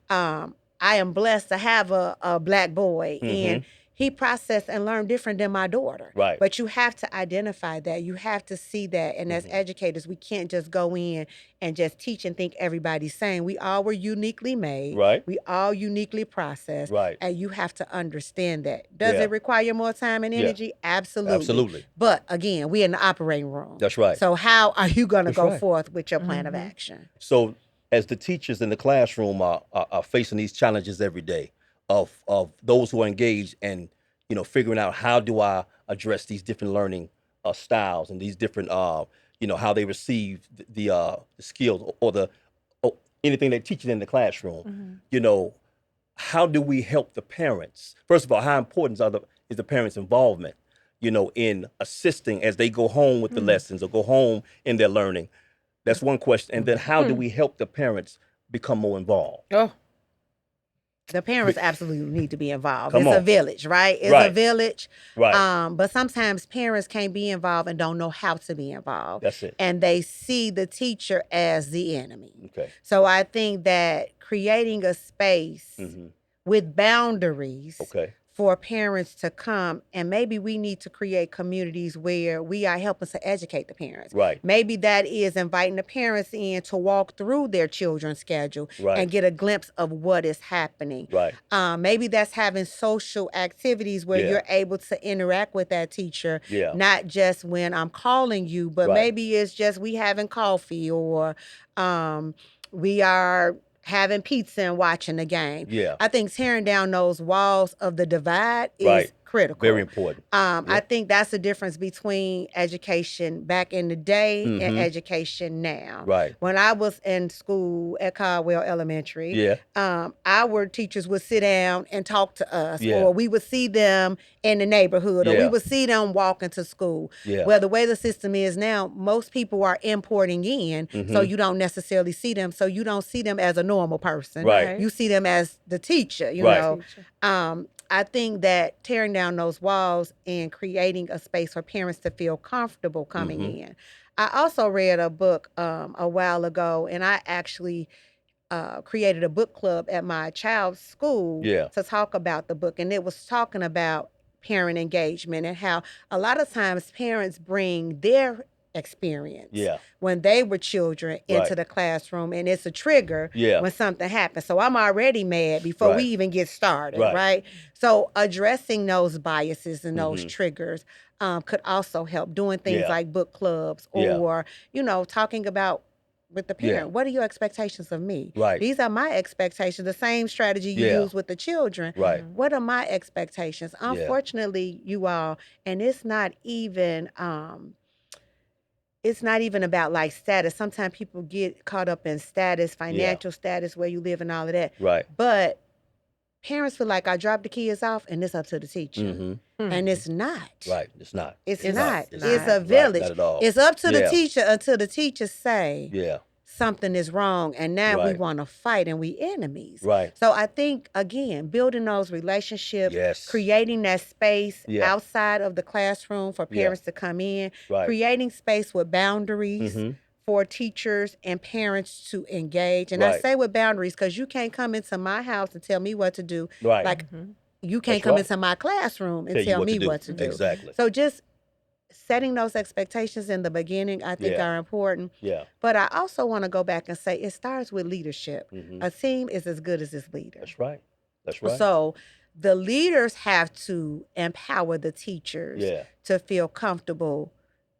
I am blessed to have a Black boy, and he processed and learned different than my daughter. Right. But you have to identify that. You have to see that. And as educators, we can't just go in and just teach and think everybody's same. We all were uniquely made. Right. We all uniquely processed. Right. And you have to understand that. Does Yeah. it require more time and Yeah. energy? Absolutely. Absolutely. But again, we're in the operating room. That's right. So how are you going to That's go right. forth with your plan of action? So as the teachers in the classroom are facing these challenges every day of those who are engaged and figuring out how do I address these different learning styles and these different how they receive the skills or anything they're teaching in the classroom. How do we help the parents? First of all, how important is the parents' involvement in assisting as they go home with the lessons or go home in their learning? That's one question. And then how do we help the parents become more involved? Oh, The parents absolutely need to be involved. Come It's a on. village, right? It's a Right. village. Right. But sometimes parents can't be involved and don't know how to be involved. That's it. And they see the teacher as the enemy. Okay. So I think that creating a space with boundaries Okay. for parents to come, and maybe we need to create communities where we are helping to educate the parents. Right. Maybe that is inviting the parents in to walk through their children's schedule Right. and get a glimpse of what is happening. Right. Maybe that's having social activities where Yeah. you're able to interact with that teacher, Yeah. not just when I'm calling you, but Right. maybe it's just we having coffee, or we are having pizza and watching the game. Yeah. I think tearing down those walls of the divide is Right. critical. Very important. I think that's the difference between education back in the day and education now. Right. When I was in school at Caldwell Elementary, Yeah. our teachers would sit down and talk to us, Yeah. or we would see them in the neighborhood, or we Yeah. would see them walking to school. Yeah. Well, the way the system is now, most people are importing in, so you don't necessarily see them. So you don't see them as a normal person. Right. You see them as the teacher, Right. know. I think that tearing down those walls and creating a space for parents to feel comfortable coming in. I also read a book a while ago, and I actually created a book club at my child's school Yeah. to talk about the book. And it was talking about parent engagement and how a lot of times parents bring their experience Yeah. when they were children into Right. the classroom, and it's a trigger Yeah. when something happens. So I'm already mad before we Right. even get started, Right. right? So addressing those biases and those triggers could also help, doing things Yeah. like book clubs, Yeah. or talking about with the parent, what are your expectations of me? Right. These are my expectations. The same strategy you Yeah. use with the children. Right. What are my expectations? Unfortunately, you all, and it's not even about like status. Sometimes people get caught up in status, financial status, where you live and all of that. Right. But parents feel like I dropped the kids off and it's up to the teacher. And it's not. Right. It's not. It's It's not. It's It's not. a Right. village. Not at all. It's up to the Yeah. teacher until the teacher say Yeah. something is wrong, and now we Right. want to fight and we enemies. Right. So I think, again, building those relationships, Yes. creating that space Yeah. outside of the classroom for Yeah. parents to come in, Right. creating space with boundaries Mm-hmm. for teachers and parents to engage. And I Right. say with boundaries because you can't come into my house and tell me what to do. Right. Like you can't That's come right. into my classroom and Tell you tell what to me do. what to do. Exactly. So just setting those expectations in the beginning, I think, Yeah. are important. Yeah. But I also want to go back and say it starts with leadership. Mm-hmm. A team is as good as its leader. That's right. That's right. So the leaders have to empower the teachers Yeah. to feel comfortable,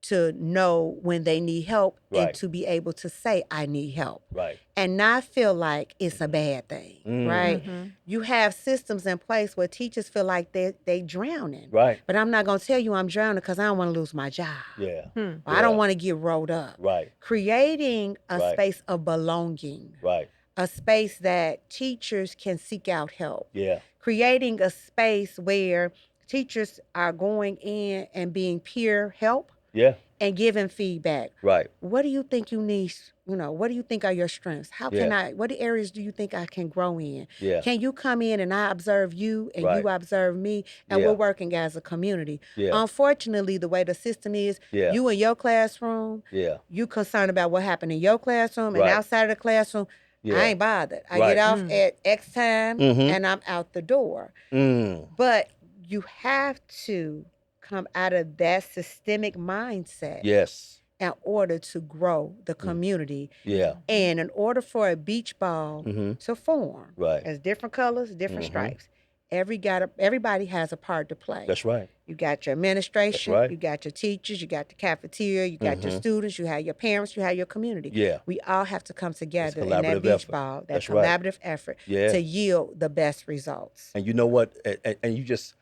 to know when they need help, and Right. to be able to say, I need help, Right. and not feel like it's a bad thing, right? You have systems in place where teachers feel like they drowning. Right. But I'm not going to tell you I'm drowning because I don't want to lose my job. Yeah. Or I don't want to get rolled up. Right. Creating a Right. space of belonging, Right. a space that teachers can seek out help. Yeah. Creating a space where teachers are going in and being peer help Yeah. and giving feedback. Right. What do you think you need? What do you think are your strengths? How can Yeah. what areas do you think I can grow in? Yeah. Can you come in and I observe you and Right. you observe me and Yeah. we're working as a community? Yeah. Unfortunately, the way the system is, Yeah. you in your classroom, Yeah. you concerned about what happened in your classroom, and Right. outside of the classroom, Yeah. I ain't bothered. I Right. get off at X time Mhm. and I'm out the door. Mm. But you have to come out of that systemic mindset Yes. in order to grow the community. Yeah. And in order for a beach ball to form, Right. as different colors, different stripes, everybody has a part to play. That's right. You got your administration, That's right. you got your teachers, you got the cafeteria, you got your students, you have your parents, you have your community. Yeah. We all have to come together in collaborative that beach effort. ball, that That's right. collaborative effort Yeah. to yield the best results. And you know what? And you just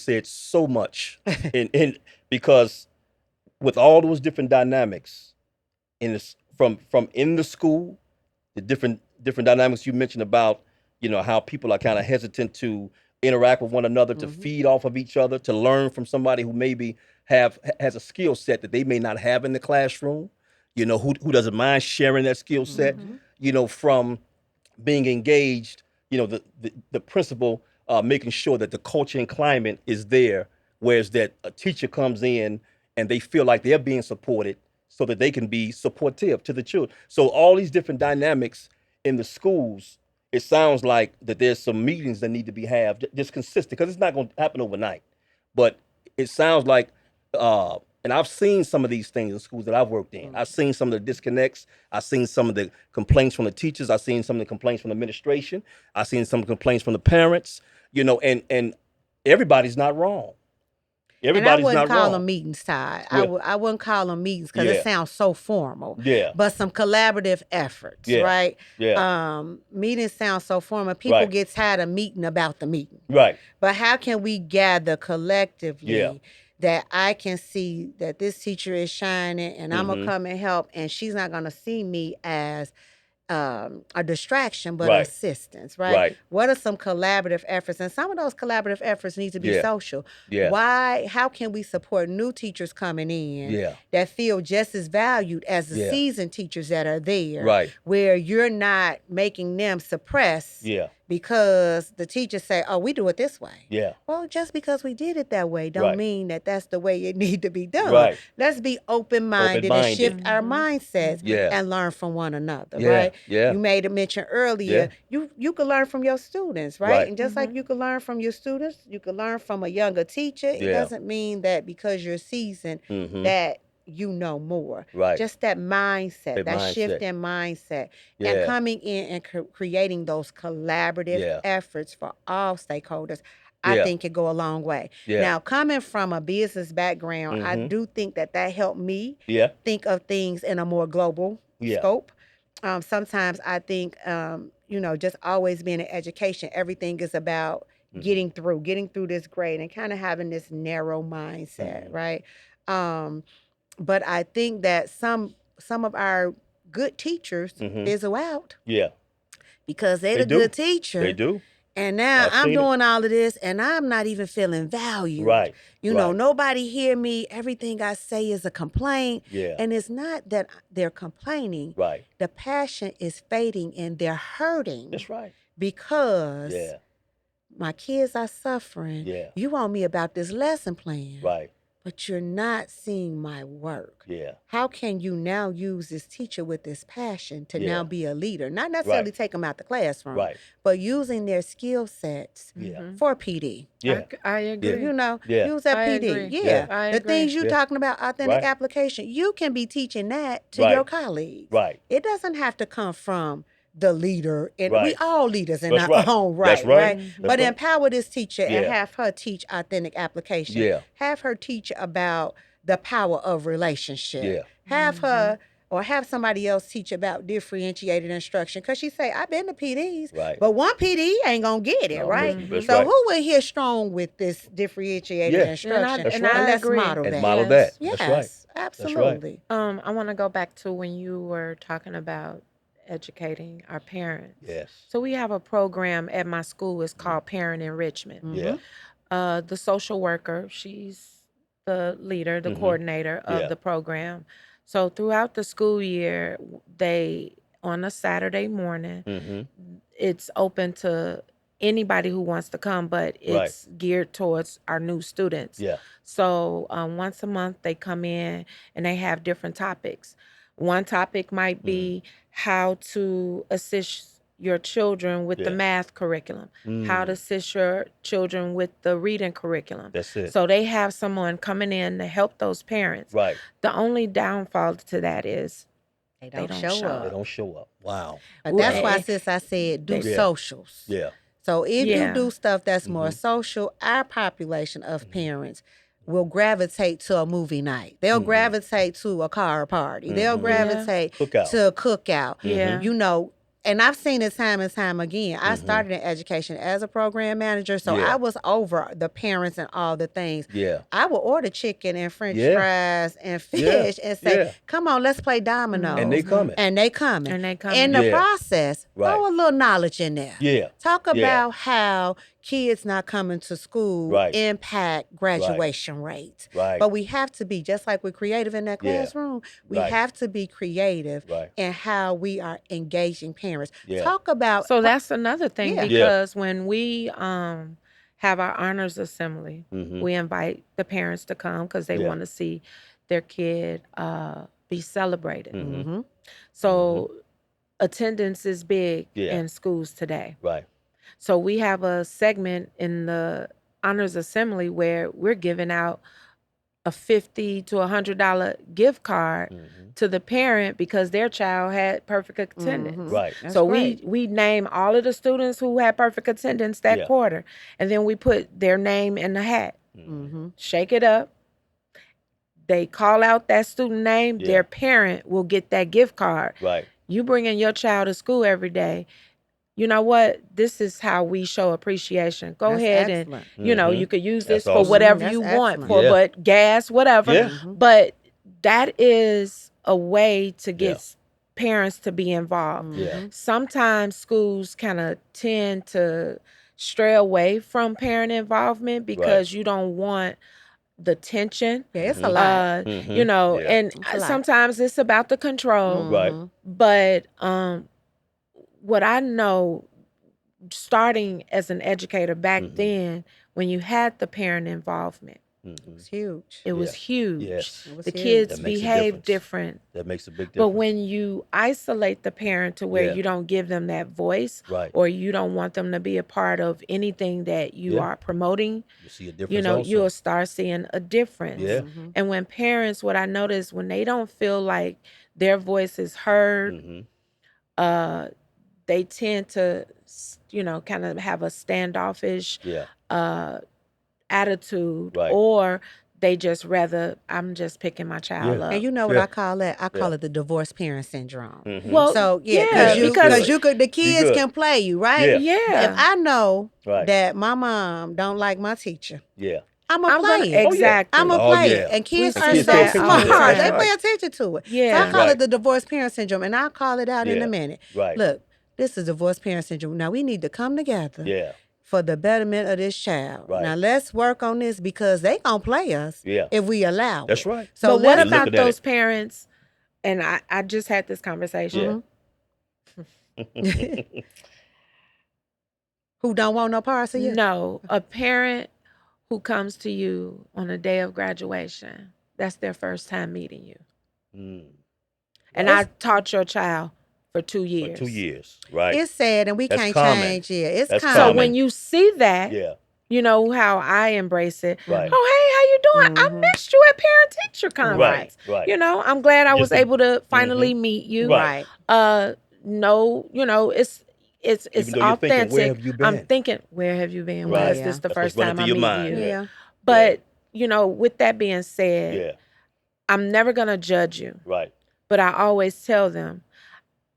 said so much in because with all those different dynamics in this from in the school, the different dynamics you mentioned about, how people are kind of hesitant to interact with one another, to feed off of each other, to learn from somebody who maybe has a skill set that they may not have in the classroom, who doesn't mind sharing that skill set, from being engaged, the principal making sure that the culture and climate is there, whereas that a teacher comes in and they feel like they're being supported so that they can be supportive to the children. So all these different dynamics in the schools, it sounds like that there's some meetings that need to be had just consistent, because it's not going to happen overnight. But it sounds like, and I've seen some of these things in schools that I've worked in. I've seen some of the disconnects. I've seen some of the complaints from the teachers. I've seen some of the complaints from the administration. I've seen some complaints from the parents, and everybody's not wrong. Everybody's and I wouldn't not call wrong. them meetings, Todd. Yeah. I wouldn't call them meetings because Yeah. it sounds so formal. Yeah. But some collaborative efforts, Yeah. right? Yeah. Meetings sound so formal. People Right. get tired of meeting about the meeting. Right. But how can we gather collectively Yeah. that I can see that this teacher is shining and I'm going to come and help, and she's not going to see me as a distraction, but Right. assistance, right? Right. What are some collaborative efforts? And some of those collaborative efforts need to be Yeah. social. Yeah. How can we support new teachers coming in Yeah. that feel just as valued as the Yeah. seasoned teachers that are there? Right. Where you're not making them suppress Yeah. because the teachers say, oh, we do it this way. Yeah. Well, just because we did it that way don't Right. mean that that's the way it need to be done. Right. Let's be open-minded and Open-minded. shift our mindsets Yeah. and learn from one another, Yeah. right? Yeah. You made a mention earlier. You can learn from your students, right? Right. And just like you can learn from your students, you can learn from a younger teacher. It Yeah. doesn't mean that because you're seasoned that you know more. Right. Just that mindset, That shift mindset. in mindset, Yeah. and coming in and creating those collaborative Yeah. efforts for all stakeholders, I Yeah. think could go a long way. Yeah. Now, coming from a business background, I do think that helped me Yeah. think of things in a more global Yeah. scope. Sometimes I think, just always being in education, everything is about getting through this grade and kind of having this narrow mindset, right? But I think that some of our good teachers fizzle out Yeah. because they're They the do. good teacher. They do. And now I've I'm seen it. doing all of this and I'm not even feeling valued. Right. You know, Right. nobody hear me. Everything I say is a complaint. Yeah. And it's not that they're complaining. Right. The passion is fading and they're hurting That's right. because Yeah. my kids are suffering. Yeah. You want me about this lesson plan. Right. But you're not seeing my work. Yeah. How can you now use this teacher with this passion to Yeah. now be a leader? Not necessarily Right. take them out the classroom, Right. but using their skill sets Yeah. for PD. Yeah. I agree. You know, Yeah. use that I PD. agree. Yeah. I The agree. things you're Yeah. talking about, authentic Right. application, you can be teaching that to Right. your colleagues. Right. It doesn't have to come from the leader. And we Right. all leaders in That's our right. own That's right, right. right? That's But right. empower this teacher and Yeah. have her teach authentic application. Yeah. Have her teach about the power of relationship. Yeah. Have her or have somebody else teach about differentiated instruction. Because she say, I've been to PDs, Right. but one PD ain't going to get it, No, right? that's So right. who will here strong with this differentiated Yeah. instruction? That's And right. I Let's agree. model And that. model Yes. that. Yes, That's right. absolutely. I want to go back to when you were talking about educating our parents. Yes. So we have a program at my school. It's called Parent Enrichment. Yeah. The social worker, she's the leader, the coordinator of Yeah. the program. So throughout the school year, they on a Saturday morning, Mm-hmm. it's open to anybody who wants to come, but it's geared towards our new students. Yeah. So once a month, they come in and they have different topics. One topic might be how to assist your children with the Yeah. math curriculum, how to assist your children with the reading curriculum. That's it. So they have someone coming in to help those parents. Right. The only downfall to that is They they don't show They up. don't show up. Wow. But that's Well, why, sis, I said do Yeah. socials. Yeah. So if Yeah. you do stuff that's more social, our population of parents will gravitate to a movie night. They'll gravitate to a car party. They'll gravitate Cookout. to a cookout. Yeah. You know, and I've seen it time and time again. I started in education as a program manager, so Yeah. I was over the parents and all the things. Yeah. I would order chicken and French Yeah. fries and fish and say, Yeah. "Come on, let's play dominoes." And they coming. And they coming. And they coming. In the Yeah. process, Right. throw a little knowledge in there. Yeah. Talk Yeah. about how kids not coming to school Right. impact graduation rates. Right. But we have to be, just like we're creative in that Yeah. classroom, we Right. have to be creative Right. in how we are engaging parents. Yeah. Talk about So that's another thing Yeah. because when we have our honors assembly, Mhm. we invite the parents to come because they Yeah. want to see their kid be celebrated. Mhm. So attendance is big Yeah. in schools today. Right. So we have a segment in the honors assembly where we're giving out a $50 to $100 gift card to the parent because their child had perfect attendance. Right. That's So great. we name all of the students who had perfect attendance that Yeah. quarter, and then we put their name in the hat. Shake it up. They call out that student name. Yeah. Their parent will get that gift card. Right. You bringing your child to school every day. You know what? This is how we show appreciation. Go That's ahead excellent. and you could use this That's for awesome. whatever That's you want excellent. for, Yeah. but gas, whatever. Yeah. But that is a way to get Yeah. parents to be involved. Yeah. Sometimes schools kind of tend to stray away from parent involvement because you don't want the tension. Yeah, it's a lot. You know, Yeah. and It's a lot. sometimes it's about the control. Right. But what I know, starting as an educator back then, when you had the parent involvement, It's huge. it was huge. Yes. It was The huge. kids That makes a behave difference. different. That makes a big difference. But when you isolate the parent to where Yeah. you don't give them that voice, Right. or you don't want them to be a part of anything that you Yeah. are promoting, You see a difference you know, also. you'll start seeing a difference. Yeah. And when parents, what I notice, when they don't feel like their voice is heard, they tend to, kind of have a standoffish Yeah. attitude, Right. or they just rather, I'm just picking my child Yeah. up. And you know what Yeah. I call that? I call it the divorced parent syndrome. Well, So yeah, because you could, the You kids good. can play you, right? Yeah. If I know Right. that my mom don't like my teacher, Yeah. I'm gonna play it. exactly. I'm gonna Oh, play yeah. it. And kids We are see so that all the smart. They time. pay attention to it. Yeah. So I call Right. it the divorced parent syndrome, and I'll call it out in Yeah. a minute. Right. Look, this is divorced parent syndrome. Now we need to come together. Yeah. For the betterment of this child. Right. Now let's work on this because they gonna play us if we allow That's it. right. So but what let's about those parents? And I just had this conversation. who don't want no parts of you? No, a parent who comes to you on the day of graduation, that's their first time meeting you. And I taught your child for 2 years. For 2 years, right? It's sad, and we That's can't common. change it. It's That's common. So when you see that, Yeah. you know how I embrace it. Right. Oh, hey, how you doing? I missed you at parent-teacher conference. Right. You know, I'm glad I was able to finally meet you. Right. No, you know, it's Even though you're authentic. thinking, where have you been? I'm thinking, where have you been? Right. Why is Yeah. this the That's first what's running time through I'm your meeting mind. you? Yeah. But, you know, with that being said, Yeah. I'm never going to judge you. Right. But I always tell them,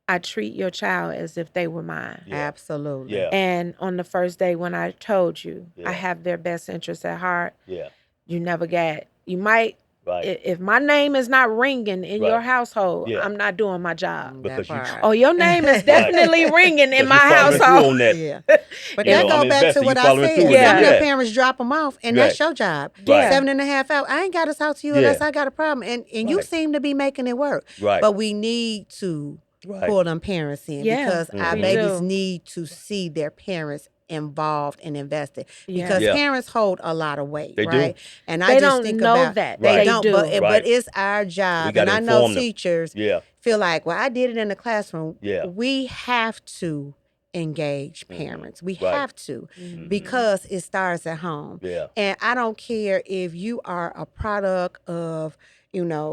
I treat your child as if they were mine. Yeah. Absolutely. Yeah. And on the first day when I told you, Yeah. I have their best interests at heart. Yeah. You never got, you might, Right. if my name is not ringing in your Right. household, Yeah. I'm not doing my job. Because you- part. Oh, your name is definitely ringing in my You're following through household. on that. Yeah. But You that know, go I'm back to invested. what You I following said. through with it. Some of Yeah. the parents drop them off, and that's Right. your job. Right. 7.5 hours. I ain't got to talk to you Yeah. unless I got a problem. And you Right. seem to be making it work. Right. But we need to Right. pull them parents in Yeah, because our we babies do. need to see their parents involved and invested Yeah. because Yeah. parents hold a lot of weight, They do. right? And I They just don't think know about that. they Right. don't, do. but Right. it's our job. gotta And I know inform them. teachers Yeah. feel like, well, I did it in the classroom. Yeah. We have to engage parents. We Right. have to because it starts at home. Yeah. And I don't care if you are a product of,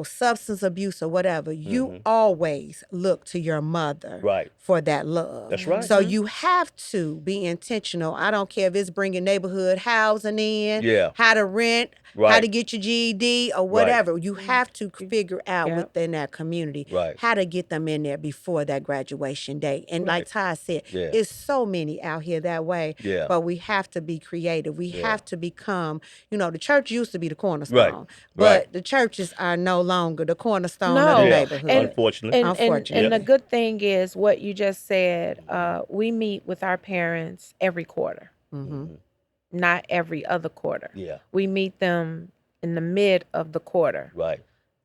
substance abuse or whatever. You always look to your mother Right. for that love. That's right. So you have to be intentional. I don't care if it's bringing neighborhood housing in, Yeah. how to rent, how Right. to get your GED or whatever. You have to figure out Yep. within that community Right. how to get them in there before that graduation day. And like Ty said, Yeah. it's so many out here that way. Yeah. But we have to be creative. We have to become, the church used to be the cornerstone. Right. But Right. the churches are no longer the cornerstone of No. the Yeah. neighborhood. Unfortunately. And the good thing is what you just said, we meet with our parents every quarter, not every other quarter. Yeah. We meet them in the mid of the quarter Right.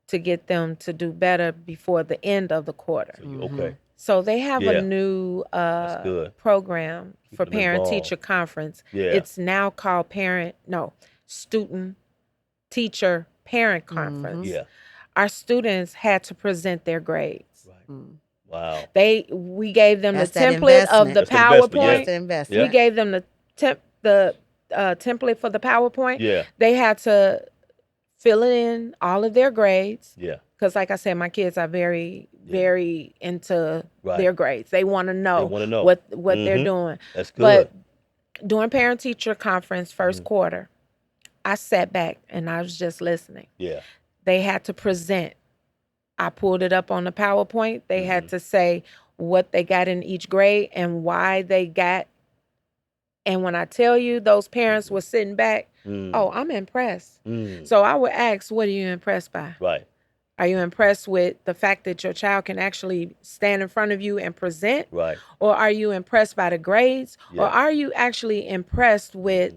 to get them to do better before the end of the quarter. Okay. So they have Yeah. a new That's good. program for them parent-teacher conference. Yeah. It's now called student-teacher parent conference. Yeah. Our students had to present their grades. Right. Wow. We gave them That's the that template of investment. the That's the investment, yeah. That's PowerPoint. the investment. We gave them the template for the PowerPoint. Yeah. They had to fill in all of their grades. Yeah. Because, like I said, my kids are very, very into Right. their grades. They want to know, wanna know. what they're doing. That's good. But during parent-teacher conference first Mm-hmm. quarter, I sat back and I was just listening. Yeah. They had to present. I pulled it up on the PowerPoint. They Mm-hmm. had to say what they got in each grade and why they got. And when I tell you, those parents were sitting back, oh, I'm impressed. So I would ask, what are you impressed by? Right. Are you impressed with the fact that your child can actually stand in front of you and present? Right. Or are you impressed by the grades? Yeah. Or are you actually impressed with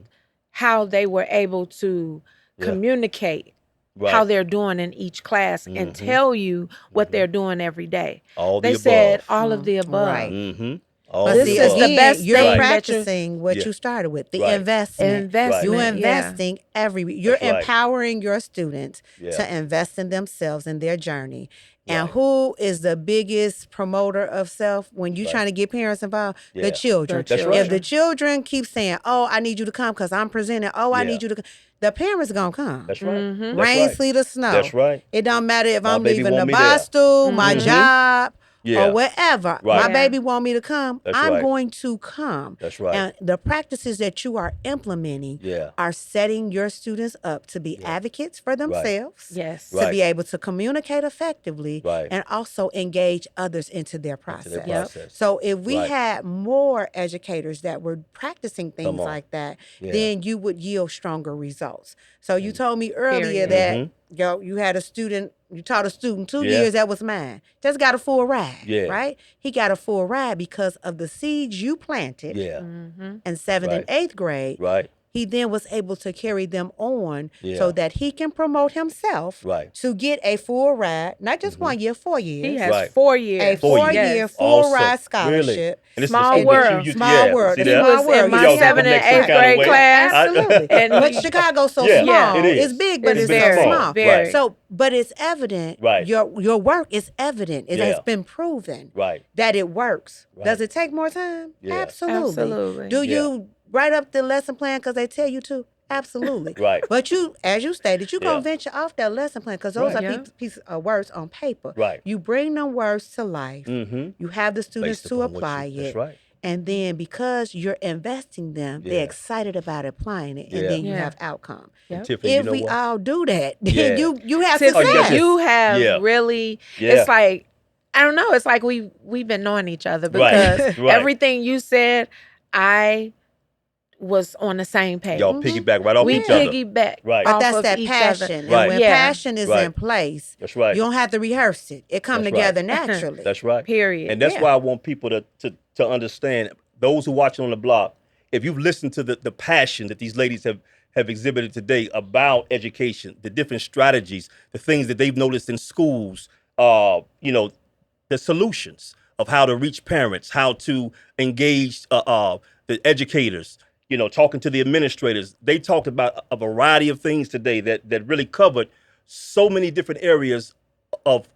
how they were able to communicate Right. how they're doing in each class and tell you what they're doing every day? All They the said above. all of the above. Right. Mm-hmm. All But the This see, is above. the again, best you're thing that you- practicing what Yeah. you started with, the Right. investment. Investment, You're yeah. investing you're That's right. empowering your students Yeah. to invest in themselves and their journey. And Right. who is the biggest promoter of self when you're Right. trying to get parents involved? Yeah. The children. The That's right. If the children keep saying, "Oh, I need you to come because I'm presenting," "Oh, I Yeah. need you to come," the parents gonna come. That's right. Mm-hmm. That's Rain, right. sleet, or snow. That's right. It don't matter if My I'm baby leaving want the me bar there. stool, my Mhm. job, Yeah. or wherever. Right. My Yeah. baby want me to come. That's I'm right. going to come. That's right. And the practices that you are implementing Yeah. are setting your students up to be advocates for themselves. Yes. To Right. be able to communicate effectively Right. and also engage others into their Into process. their process. So if we Right. had more educators that were practicing things Come on. like that, Yeah. then you would yield stronger results. So you told me earlier Period. that you had a student You taught a student 2 Yeah. years, that was mine. Just got a full ride, Yeah. right? He got a full ride because of the seeds you planted Yeah. in 7th and Right. 8th grade. Right. He then was able to carry them on Yeah. so that he can promote himself Right. to get a full ride, not just 1 year, 4 years. He has Right. 4 a years. 4-year Yes. full Awesome. ride Really? scholarship. And this Small is the school that world. you Small yeah, world. see The that? He small was world. in my Y'all got 7th and connect some 8th kind of grade way. class. Absolutely. And But he- Chicago's so Yeah, small. it is. It's big, but It's it's very, so small. very. So, but it's evident. Right. Your work is evident. It has Yeah. been proven Right. that it works. Right. Does it take more time? Yeah. Absolutely. Absolutely. Do Yeah. you write up the lesson plan because they tell you to? Absolutely. Right. But you, as you stated, you're Yeah. going to venture off that lesson plan because those Right. are Yeah. pieces of words on paper. Right. You bring them words to life. Mm-hmm. You have the students Based to upon what apply you, it. that's right. And then because you're investing them, Yeah. they're excited about applying it. And Yeah. then you Yeah. have outcome. Yep. Tiffany, If you know we what? all do that, then Yeah. you have Tiffany, success. you have Yeah. really, Yeah. it's like, I don't know, it's like we've been knowing each other Right. because Right. everything you said, I was on the same page. Y'all piggyback right off We each other. piggyback Right. But off that's of that each passion. other. And when Yeah. passion is Right. in place, That's right. you don't have to rehearse it. It come That's together right. naturally. That's right. Period. And that's Yeah. why I want people to understand, those who watching on the block, if you've listened to the passion that these ladies have exhibited today about education, the different strategies, the things that they've noticed in schools, the solutions of how to reach parents, how to engage the educators, talking to the administrators. They talked about a variety of things today that really covered so many different areas of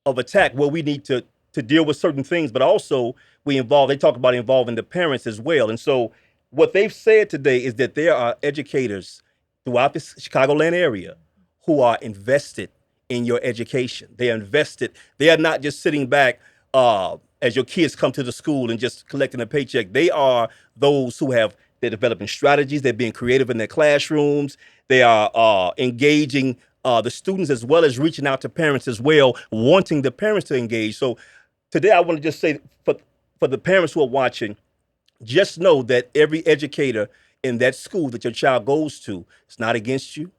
attack where we need to deal with certain things, but also they talk about involving the parents as well. And so what they've said today is that there are educators throughout the Chicagoland area who are invested in your education. They are invested. They are not just sitting back as your kids come to the school and just collecting a paycheck. They are those they're developing strategies. They're being creative in their classrooms. They are engaging the students as well as reaching out to parents as well, wanting the parents to engage. So today I want to just say for the parents who are watching, just know that every educator in that school that your child goes to is not against you.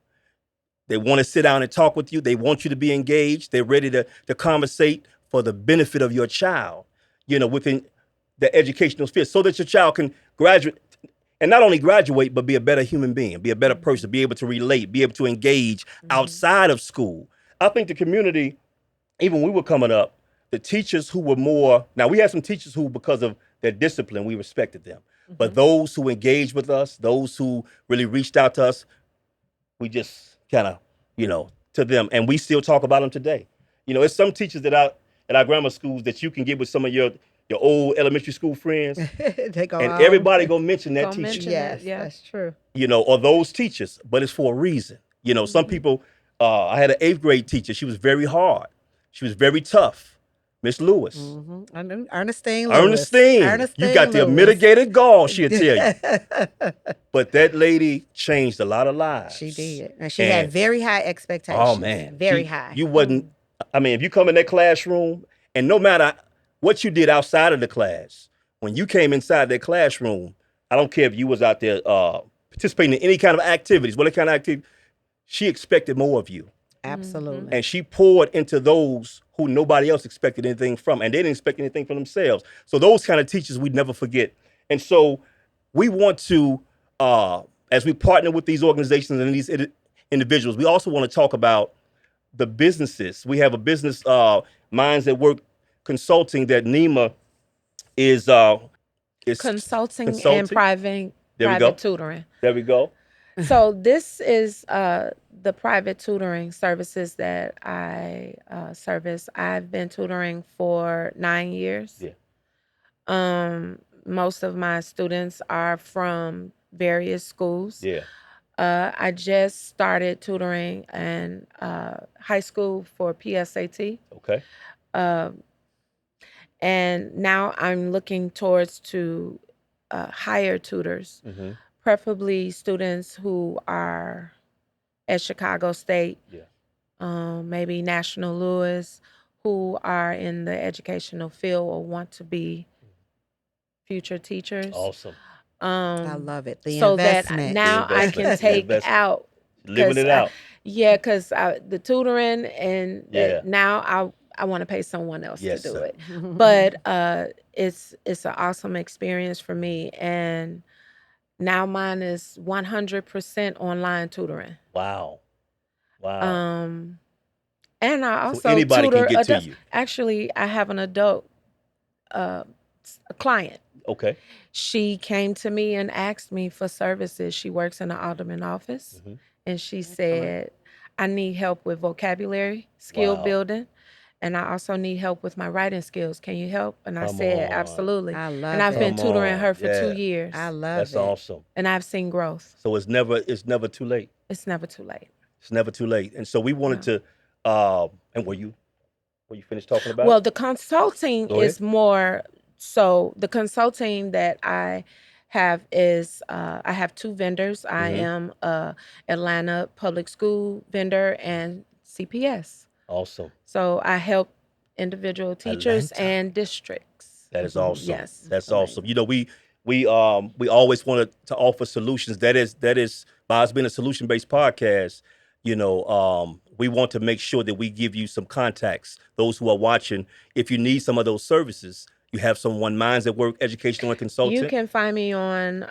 They want to sit down and talk with you. They want you to be engaged. They're ready to conversate for the benefit of your child, within the educational sphere, so that your child can graduate, and not only graduate, but be a better human being, be a better person, be able to relate, be able to engage outside of school. I think the community, even when we were coming up, the teachers who were more, now we had some teachers who, because of their discipline, we respected them. But those who engaged with us, those who really reached out to us, we just kind of, to them, and we still talk about them today. It's some teachers at our grammar schools that you can get with some of your old elementary school friends, They go and on. everybody gonna mention that Gonna teacher. mention Yes, yeah. that's true. Or those teachers, but it's for a reason. Some people, I had an 8th grade teacher. She was very hard. She was very tough. Miss Lewis. Ernestine Lewis. Ernestine. You got the Lewis. mitigated gall, she'll tell you. But that lady changed a lot of lives. She did. And she had very high expectations. Oh, man. Very high. You wasn't, if you come in that classroom, and no matter what you did outside of the class, when you came inside that classroom, I don't care if you was out there participating in any kind of activities, what kind of activity, she expected more of you. Absolutely. And she poured into those who nobody else expected anything from, and they didn't expect anything from themselves. So those kind of teachers we never forget. And so we want to, as we partner with these organizations and these individuals, we also want to talk about the businesses. We have a business, Minds at Work Consulting, that Nema is Consulting consulting. and private There we go. tutoring. There we go. So this is the private tutoring services that I service. I've been tutoring for 9 years. Yeah. Most of my students are from various schools. Yeah. I just started tutoring in high school for PSAT. Okay. And now I'm looking towards to hire tutors, Mm-hmm. preferably students who are at Chicago State, maybe National Lewis, who are in the educational field or want to be future teachers. Awesome. I love it. The so investment. that now The I can investment. take The investment. out Living it out. Because the tutoring and Yeah. now I want to pay someone else Yes, to do sir. it. But it's an awesome experience for me, and now mine is 100% online tutoring. Wow. Wow. And I So also anybody can tutor get to adults. you. Actually, I have an adult uh, a client. Okay. She came to me and asked me for services. She works in the alderman office, and she said, "I need help with vocabulary, skill Wow. building, and I also need help with my writing skills. Can you help?" And I Come said, on. "Absolutely." I And love I've been it. Come tutoring on. her for 2 Yeah. years, I love That's it. awesome. and I've seen growth. So it's never too late. It's never too late. It's never too late. And so we wanted to and were you finished talking about Well, it? the consulting Go ahead. is more so the consulting that I have is I have 2 vendors. I am a Atlanta public school vendor and CPS. Awesome. So I help individual teachers Atlanta. and districts. That is awesome. Yes. That's awesome. You know, we always wanted to offer solutions. That is by us being a solution based podcast. You know, we want to make sure that we give you some contacts. Those who are watching, if you need some of those services, you have someone Minds at Work, educational and consultant. You can find me on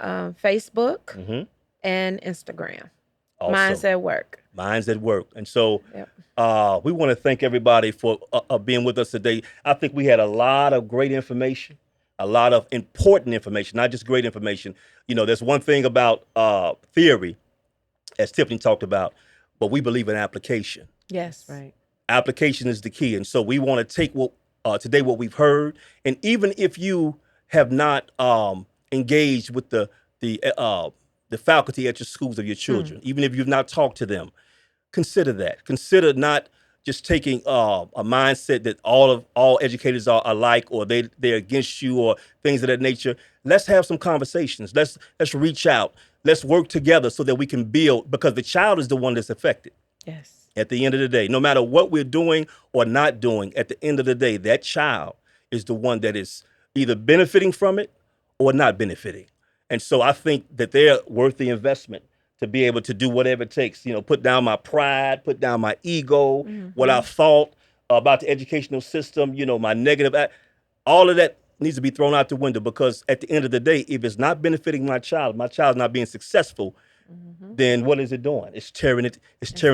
Facebook and Instagram. Awesome. Mine's at Work. Minds at Work. And so Yep. we want to thank everybody for being with us today. I think we had a lot of great information, a lot of important information, not just great information. You know, there's one thing about theory, as Tiffany talked about, but we believe in application. Yes. Right. Application is the key. And so we want to take what we've heard, and even if you have not engaged with the faculty at your schools of your children, even if you've not talked to them, consider that. Consider not just taking a mindset that all educators are alike, or they're against you, or things of that nature. Let's have some conversations. Let's reach out. Let's work together so that we can build, because the child is the one that's affected. Yes. At the end of the day, no matter what we're doing or not doing, at the end of the day, that child is the one that is either benefiting from it or not benefiting. And so I think that they're worth the investment to be able to do whatever it takes, you know, put down my pride, put down my ego, what I thought about the educational system, you know, my negative, all of that needs to be thrown out the window, because at the end of the day, if it's not benefiting my child's not being successful, then what is it doing? It's tearing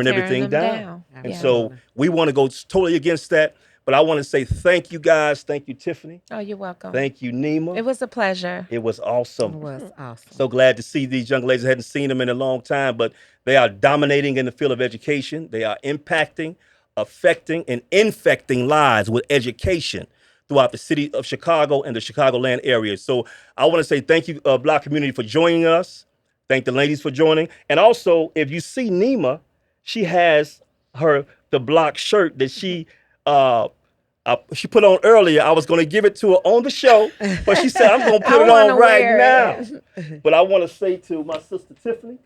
everything them down. And Yeah. so we want to go totally against that. But I want to say thank you guys. Thank you, Tiffany. Oh, you're welcome. Thank you, Nema. It was a pleasure. It was It awesome. was awesome. So glad to see these young ladies. I hadn't seen them in a long time, but they are dominating in the field of education. They are impacting, affecting, and infecting lives with education throughout the city of Chicago and the Chicagoland area. So I want to say thank you, Block community, for joining us. Thank the ladies for joining. And also, if you see Nema, she has the Block shirt that she put on earlier. I was going to give it to her on the show, but she said, I'm going to put it on right now. But I want to say to my sister Tiffany,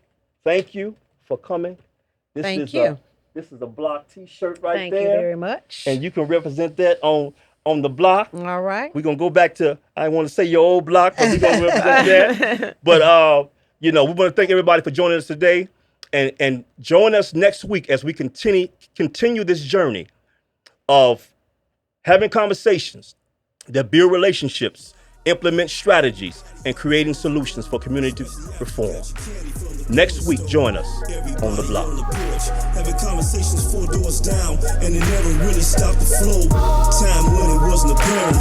thank you for coming. Thank you. This is a Block t-shirt right Thank there. you very much. And you can represent that on the Block. All right. We're going to go back to, I want to say your old Block, but we're going to represent that. But, you know, we want to thank everybody for joining us today, and join us next week as we continue this journey of having conversations that build relationships, implement strategies, and creating solutions for community reform. Next week, join us on the Block. Having conversations 4 doors down, and it never really stopped the flow. Time when it wasn't apparent.